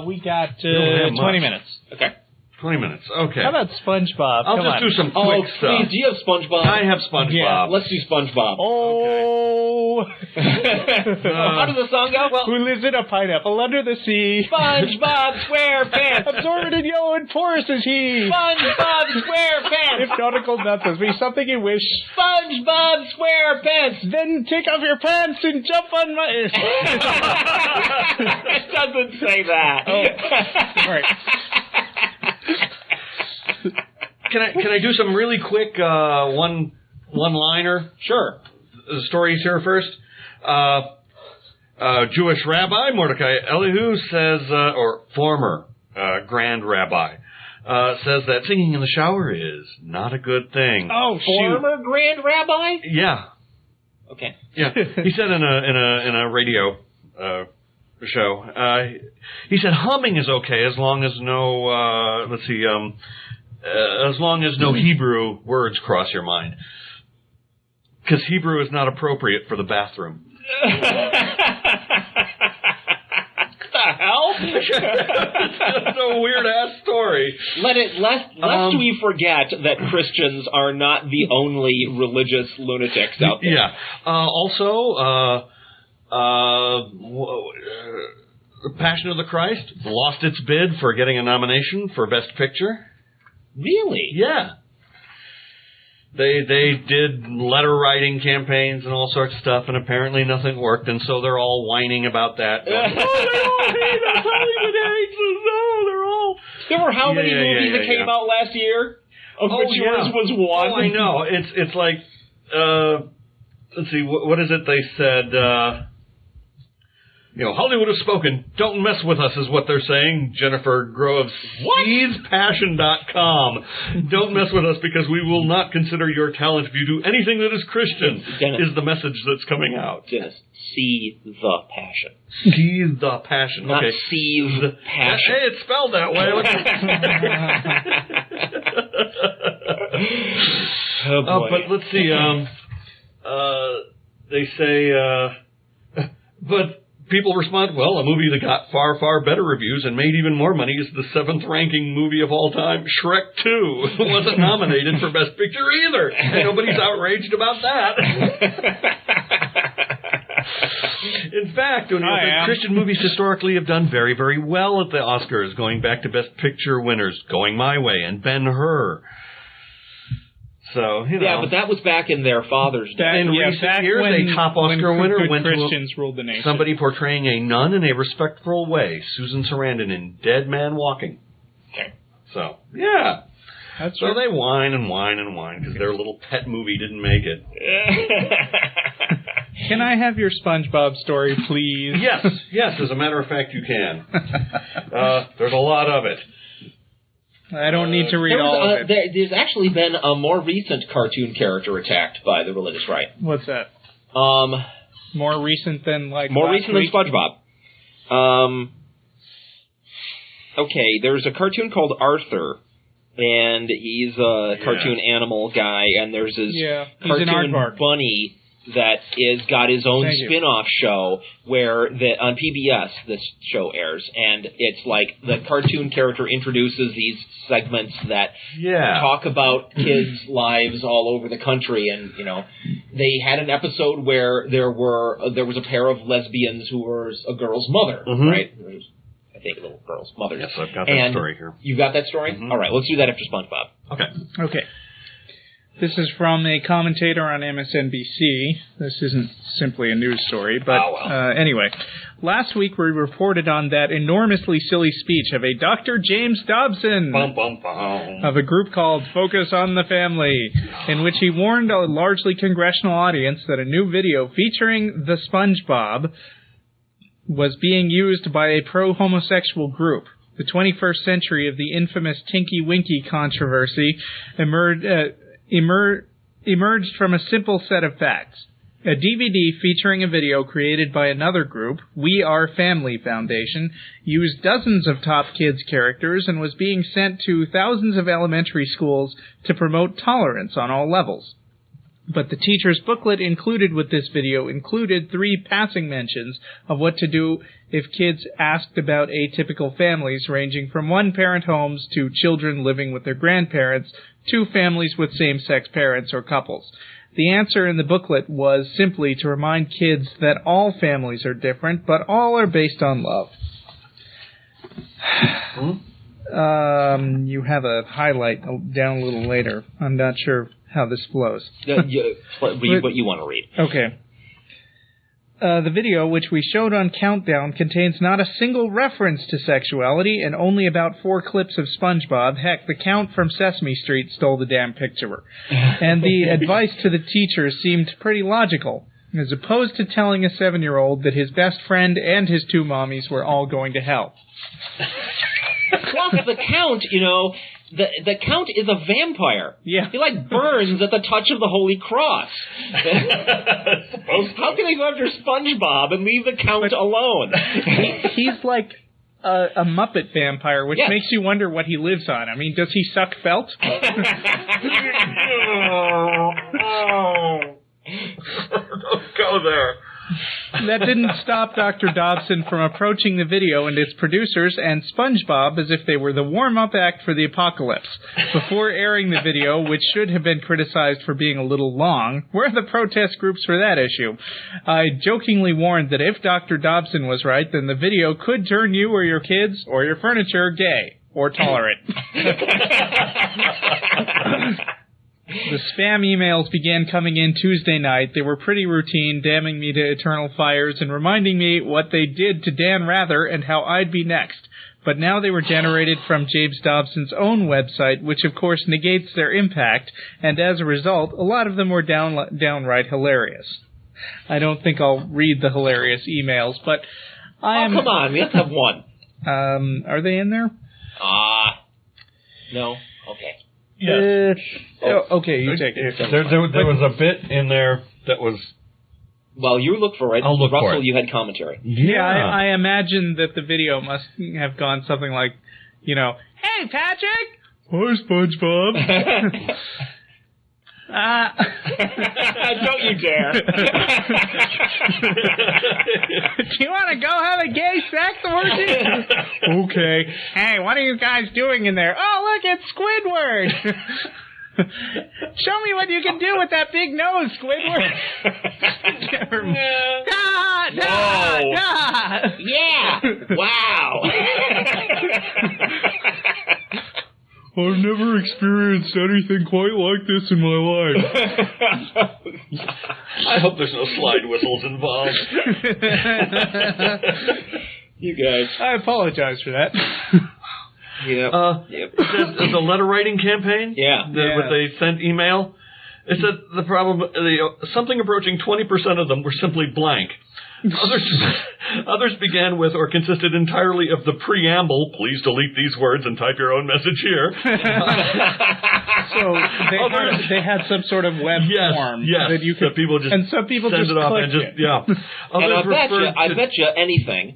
We got 20 minutes. Okay. 20 minutes. Okay. How about SpongeBob? I'll just do some quick stuff. Please, do you have SpongeBob? I have SpongeBob. Yeah. Let's do SpongeBob. Oh! How does the song go? Well, who lives in a pineapple under the sea? SpongeBob SquarePants! Absorbent in yellow and porous is he! SpongeBob SquarePants! If nautical nonsense be something you wish, SpongeBob SquarePants! then take off your pants and jump on my... It doesn't say that. Oh. All right. Can I do some really quick one-liner? Sure. Stories here first. Jewish rabbi Mordecai Elihu says, or former grand rabbi, says that singing in the shower is not a good thing. Oh, former grand rabbi? Yeah. Okay. Yeah. He said in a radio show. He said humming is okay as long as no as long as no Hebrew words cross your mind. Because Hebrew is not appropriate for the bathroom. What the hell? That's a weird-ass story. Lest we forget that Christians are not the only religious lunatics out there. Yeah. Also, Passion of the Christ lost its bid for getting a nomination for Best Picture. Really? Yeah. They did letter writing campaigns and all sorts of stuff, and apparently nothing worked, and so they're all whining about that. Going, they all hate us. Hollywood hates us. No, they're all. There were how many movies that came out last year? Of which yours was one. Oh, I know. It's like, let's see, what is it they said? Hollywood has spoken. Don't mess with us is what they're saying. Jennifer Groves, SeedsPassion.com. Don't mess with us because we will not consider your talent if you do anything that is Christian, Dennis, is the message that's coming out. Dennis, see the passion. See the passion. Not okay. see the passion. Hey, it's spelled that way. Oh, boy. But let's see. They say, but people respond, well, a movie that got far, far better reviews and made even more money is the 7th-ranking movie of all time, Shrek 2. Wasn't nominated for Best Picture either. And nobody's outraged about that. In fact, Christian movies historically have done very, very well at the Oscars, going back to Best Picture winners, Going My Way and Ben-Hur. So, yeah, but that was back in their father's day. In recent years, a top Oscar winner went Christians ruled the nation. Somebody portraying a nun in a respectful way, Susan Sarandon in Dead Man Walking. Okay. So, yeah. That's so they whine and whine and whine because their little pet movie didn't make it. Can I have your SpongeBob story, please? Yes. As a matter of fact, you can. There's a lot of it. I don't need to read all of it. There's actually been a more recent cartoon character attacked by the religious right. What's that? More recent than more recent than SpongeBob. Okay, there's a cartoon called Arthur, and he's a cartoon animal guy, and there's this cartoon bunny that is got his own spin-off show where on PBS this show airs, and it's like the cartoon character introduces these segments that talk about kids' lives all over the country, and they had an episode where there was a pair of lesbians who were a girl's mother, right? I think a little girl's mother. Yes, I've got that story here. You got that story? Mm-hmm. All right, let's do that after SpongeBob. Okay. This is from a commentator on MSNBC. This isn't simply a news story, but anyway. Last week we reported on that enormously silly speech of a Dr. James Dobson of a group called Focus on the Family, in which he warned a largely congressional audience that a new video featuring the SpongeBob was being used by a pro-homosexual group. The 21st century of the infamous Tinky Winky controversy emerged from a simple set of facts. A DVD featuring a video created by another group, We Are Family Foundation, used dozens of top kids characters and was being sent to thousands of elementary schools to promote tolerance on all levels. But the teacher's booklet included with this video included 3 passing mentions of what to do if kids asked about atypical families ranging from one-parent homes to children living with their grandparents to families with same-sex parents or couples. The answer in the booklet was simply to remind kids that all families are different, but all are based on love. You have a highlight down a little later. I'm not sure how this flows. Read what you want to read. Okay. The video, which we showed on Countdown, contains not a single reference to sexuality and only about 4 clips of SpongeBob. Heck, the Count from Sesame Street stole the damn picture. And the advice to the teacher seemed pretty logical, as opposed to telling a 7-year-old that his best friend and his 2 mommies were all going to hell. Plus, the Count, the Count is a vampire. Yeah. He, burns at the touch of the Holy Cross. How can they go after SpongeBob and leave the Count alone? He's like a Muppet vampire, which makes you wonder what he lives on. I mean, does he suck felt? Don't go there. That didn't stop Dr. Dobson from approaching the video and its producers and SpongeBob as if they were the warm-up act for the apocalypse. Before airing the video, which should have been criticized for being a little long, where are the protest groups for that issue? I jokingly warned that if Dr. Dobson was right, then the video could turn you or your kids or your furniture gay or tolerant. The spam emails began coming in Tuesday night. They were pretty routine, damning me to eternal fires and reminding me what they did to Dan Rather and how I'd be next. But now they were generated from James Dobson's own website, which of course negates their impact, and as a result, a lot of them were downright hilarious. I don't think I'll read the hilarious emails, but come on, we have to have one. Are they in there? No? Okay. Yes. Okay, you take it. There was a bit in there that was... Well, you look for it. I'll look Russell, for it. You had commentary. Yeah, I imagine that the video must have gone something like, Hey, Patrick! Hi, SpongeBob. Don't you dare. Do you want to go have a gay sex orgy? Okay. Hey, what are you guys doing in there? Oh, look, it's Squidward. Show me what you can do with that big nose, Squidward. Yeah. Wow. I've never experienced anything quite like this in my life. I hope there's no slide whistles involved. You guys. I apologize for that. Yep. The letter writing campaign? Yeah. Where they sent email? It said the problem, something approaching 20% of them were simply blank. Others began with or consisted entirely of the preamble, please delete these words and type your own message here. So they had some sort of web form that you could, people just and some people send just it off clicked and just, it. yeah. I bet you anything.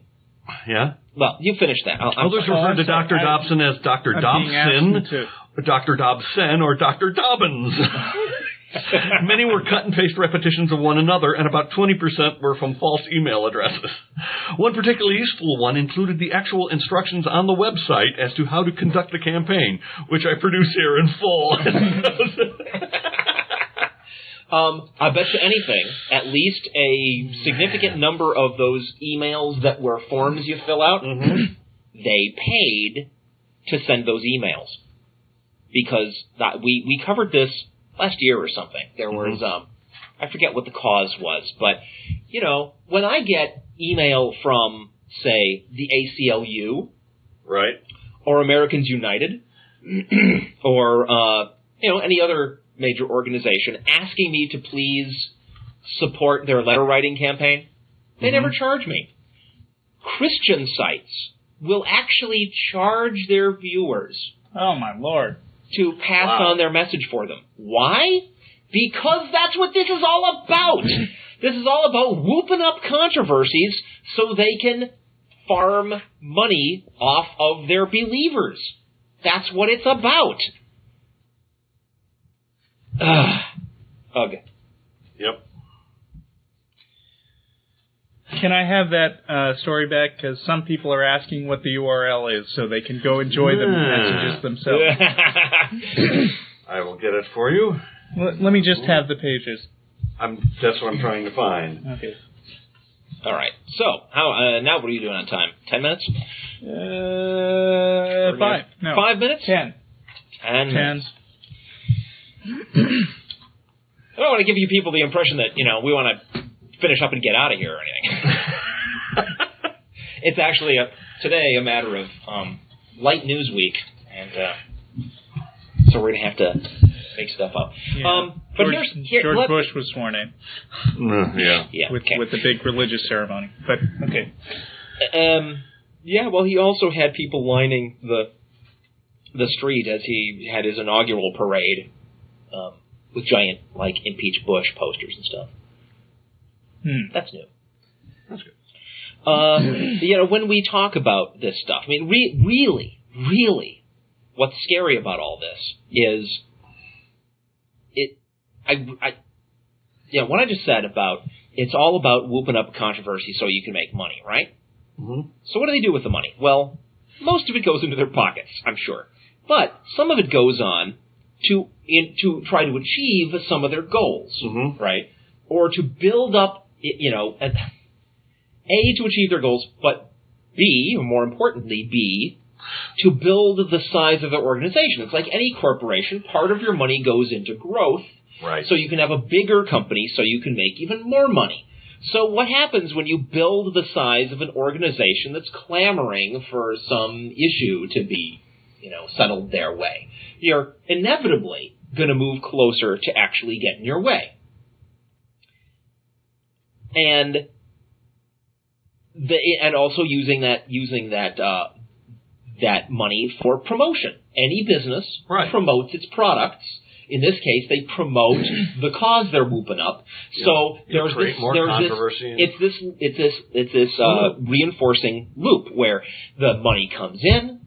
Yeah? Well, you finish that. Others referred to Dr. Dobson as Dr. Dobson, Dr. Dobson, or Dr. Dobbins. Many were cut-and-paste repetitions of one another, and about 20% were from false email addresses. One particularly useful one included the actual instructions on the website as to how to conduct the campaign, which I produce here in full. I bet you anything, at least a significant number of those emails that were forms you fill out, they paid to send those emails. Because we covered this last year or something. There was, I forget what the cause was, but, you know, when I get email from, say, the ACLU, right, or Americans United, or, you know, any other major organization asking me to please support their letter writing campaign, they never charge me. Christian sites will actually charge their viewers. Oh, my Lord. To pass on their message for them. Why? Because that's what this is all about. This is all about whooping up controversies so they can farm money off of their believers. That's what it's about. Ugh. Yep. Can I have that story back? Because some people are asking what the URL is so they can go enjoy the messages themselves. I will get it for you. Let me just have the pages. That's what I'm trying to find. Okay. All right. So, how now what are you doing on time? 10 minutes? 5. No. 5 minutes? 10. 10 minutes. I don't want to give you people the impression that, you know, we want to finish up and get out of here or anything. It's actually today a matter of light news week, and so we're going to have to make stuff up. Yeah. But George Bush was sworn in. Yeah. With the big religious ceremony. But okay. Yeah. Well, he also had people lining the street as he had his inaugural parade with giant impeach Bush posters and stuff. That's new. That's good. You know, when we talk about this stuff, I mean, really, what's scary about all this is what I just said about it's all about whooping up controversy so you can make money, right? Mm-hmm. So what do they do with the money? Well, most of it goes into their pockets, I'm sure, but some of it goes on to try to achieve some of their goals, right? Or to build up, you know, A, to achieve their goals, but B, or more importantly, B, to build the size of their organization. It's like any corporation. Part of your money goes into growth, right? So you can have a bigger company so you can make even more money. So what happens when you build the size of an organization that's clamoring for some issue to be, you know, settled their way? You're inevitably going to move closer to actually getting your way. And also using that money for promotion. Any business promotes its products. In this case, they promote the cause they're whooping up. So there's this reinforcing loop where the money comes in,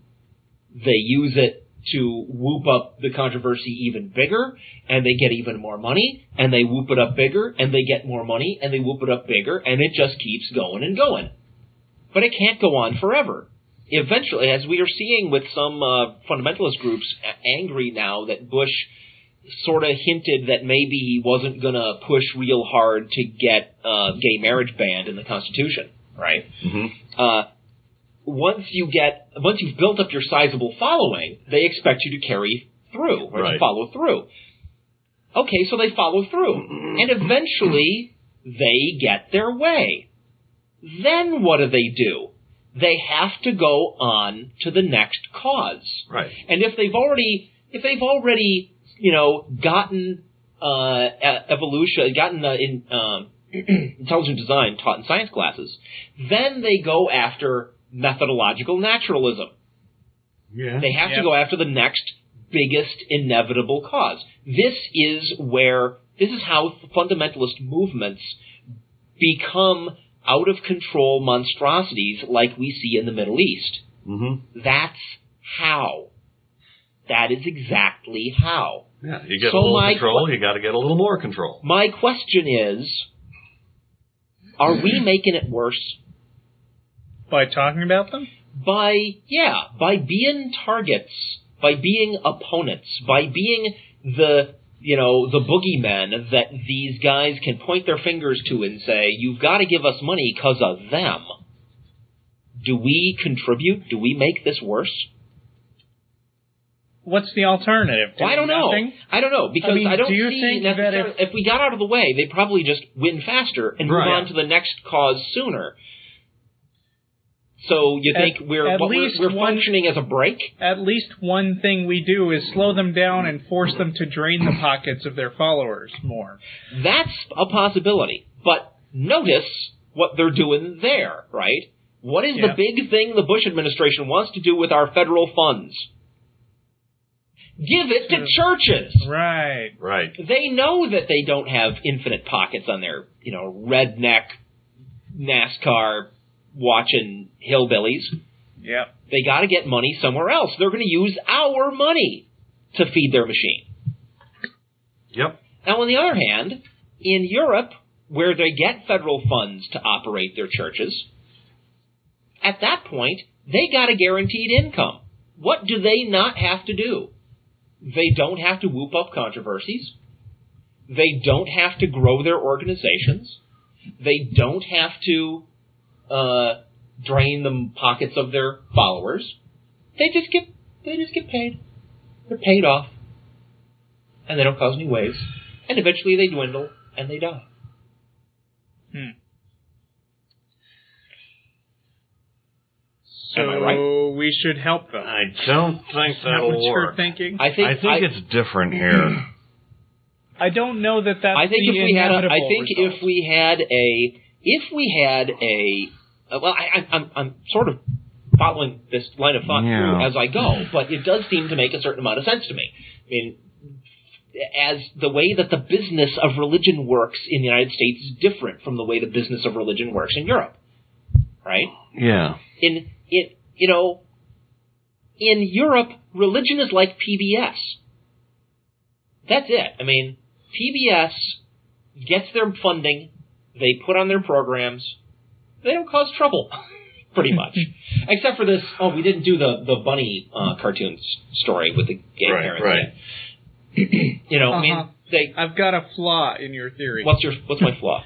they use it to whoop up the controversy even bigger, and they get even more money, and they whoop it up bigger, and they get more money, and they whoop it up bigger, and it just keeps going and going. But it can't go on forever. Eventually, as we are seeing with some fundamentalist groups angry now that Bush sort of hinted that maybe he wasn't going to push real hard to get gay marriage banned in the Constitution, right? Once you've built up your sizable following, they expect you to carry through, or to follow through. Okay, so they follow through. And eventually, they get their way. Then what do? They have to go on to the next cause. Right. And if they've already, you know, gotten evolution, gotten intelligent design taught in science classes, then they go after methodological naturalism. Yeah. They have to go after the next biggest inevitable cause. This is how fundamentalist movements become out of control monstrosities like we see in the Middle East. That's how. That is exactly how. Yeah, you get a little control, you got to get a little more control. My question is, are we making it worse? By talking about them? By being targets, by being opponents, by being the boogeymen that these guys can point their fingers to and say, you've got to give us money because of them. Do we contribute? Do we make this worse? What's the alternative? Well, I don't know. Nothing? I don't know, because I don't do you see think necessarily... If we got out of the way, they'd probably just win faster and move on to the next cause sooner. So you think we're functioning as a brake? At least one thing we do is slow them down and force them to drain the pockets of their followers more. That's a possibility. But notice what they're doing there, right? What is the big thing the Bush administration wants to do with our federal funds? Give it to churches. Right. Right. They know that they don't have infinite pockets on their, redneck NASCAR watching hillbillies. Yep. They got to get money somewhere else. They're going to use our money to feed their machine. Yep. Now, on the other hand, in Europe, where they get federal funds to operate their churches, at that point, they got a guaranteed income. What do they not have to do? They don't have to whoop up controversies. They don't have to grow their organizations. They don't have to drain the pockets of their followers. They just get paid. They're paid off. And they don't cause any waves. And eventually they dwindle and they die. So am I right? We should help them. I don't think that'll what you're work. thinking? I think it's different here. I don't know that that's I think the if we had well, I'm sort of following this line of thought through as I go, but it does seem to make a certain amount of sense to me. I mean, as the way that the business of religion works in the United States is different from the way the business of religion works in Europe, right? Yeah. In Europe, religion is like PBS. That's it. I mean, PBS gets their funding, they put on their programs, they don't cause trouble, pretty much. Except for this, we didn't do the bunny cartoon story with the gay parents. Right. I mean, I've got a flaw in your theory. What's my flaw?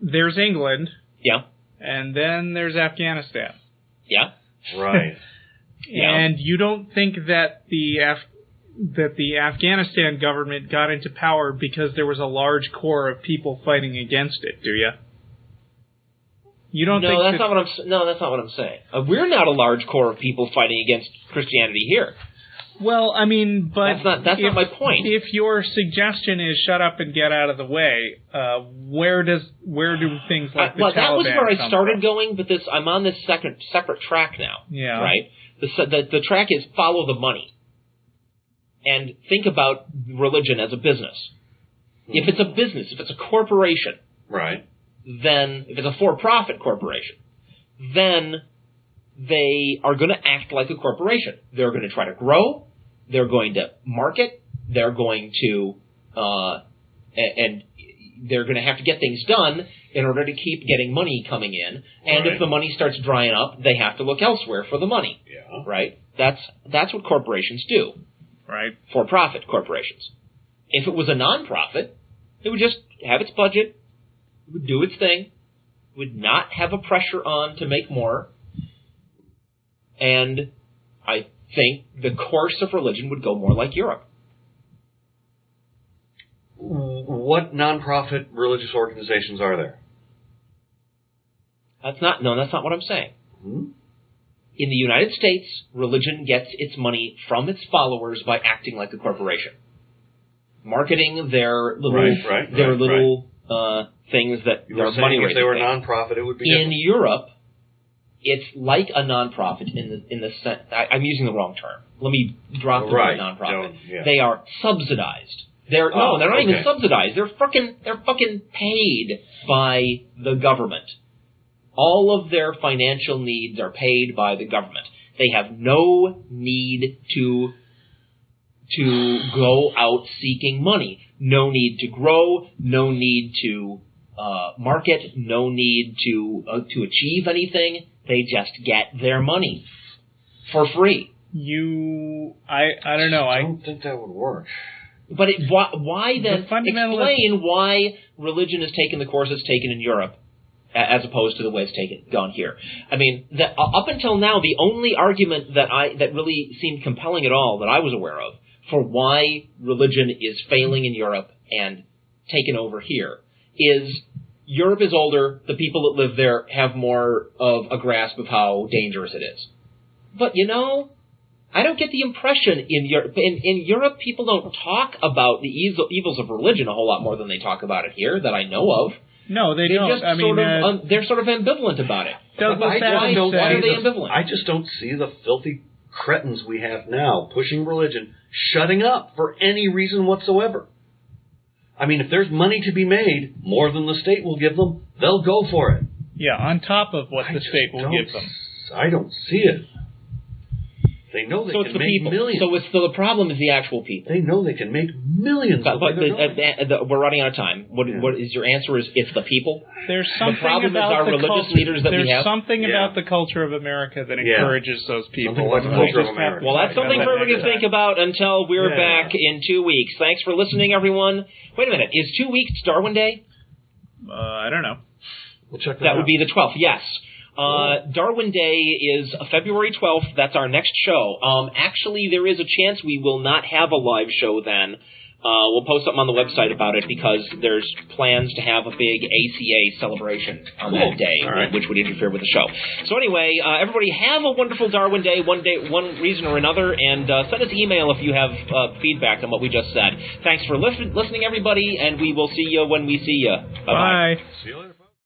There's England. Yeah. And then there's Afghanistan. Yeah. Right. And you don't think that the Afghanistan government got into power because there was a large core of people fighting against it, do you? You don't think that's not what I'm saying. We're not a large core of people fighting against Christianity here. Well, I mean, but that's not my point. If your suggestion is shut up and get out of the way, where do things like the Taliban that was where I started from? going, but I'm on this separate track now. Yeah. Right. The track is follow the money, and think about religion as a business. If it's a business, if it's a corporation, right. Then if it's a for-profit corporation, then they are going to act like a corporation. They're going to try to grow. They're going to market. They're going to, and they're going to have to get things done in order to keep getting money coming in. And if the money starts drying up, they have to look elsewhere for the money. Yeah. Right? That's what corporations do. Right. For-profit corporations. If it was a non-profit, it would just have its budget, it would do its thing, would not have a pressure on to make more. And I think the course of religion would go more like Europe. What non-profit religious organizations are there? That's not what I'm saying. Hmm? In the United States, religion gets its money from its followers by acting like a corporation. Marketing their little things that their money if they were non-profit, it would be in Europe. It's like a non-profit in the sense. I'm using the wrong term. Let me drop the word non-profit. They are subsidized. They're not even subsidized. They're fucking paid by the government. All of their financial needs are paid by the government. They have no need to go out seeking money. No need to grow. No need to market. No need to achieve anything. They just get their money for free. I don't know. I don't think that would work. But why then? Explain why religion has taken the course it's taken in Europe, as opposed to the way it's gone here. I mean, up until now, the only argument that really seemed compelling at all that I was aware of for why religion is failing in Europe and taken over here is Europe is older, the people that live there have more of a grasp of how dangerous it is. But, I don't get the impression in Europe people don't talk about the evils of religion a whole lot more than they talk about it here that I know of. No, they don't. They're sort of ambivalent about it. Why are they ambivalent? I just don't see the filthy cretins we have now pushing religion, shutting up for any reason whatsoever. I mean, if there's money to be made, more than the state will give them, they'll go for it. Yeah, on top of what the state will give them. I don't see it. They know they can make millions. So the problem is the actual people. They know they can make millions. But we're running out of time. What is your answer? Is it's the people? There's something the problem about is our religious culture. leaders that There's we have. something about the culture of America that encourages those people. Well, that's something for everybody to think about until we're back in 2 weeks. Thanks for listening, everyone. Wait a minute. Is 2 weeks Darwin Day? I don't know. We'll check that would be the 12th. Yes. Darwin Day is February 12th. That's our next show. Actually, there is a chance we will not have a live show then. We'll post something on the website about it because there's plans to have a big ACA celebration on that day, which would interfere with the show. So anyway, everybody have a wonderful Darwin Day, one reason or another, and send us email if you have feedback on what we just said. Thanks for listening, everybody, and we will see you when we see you. Bye-bye. Bye. See you later.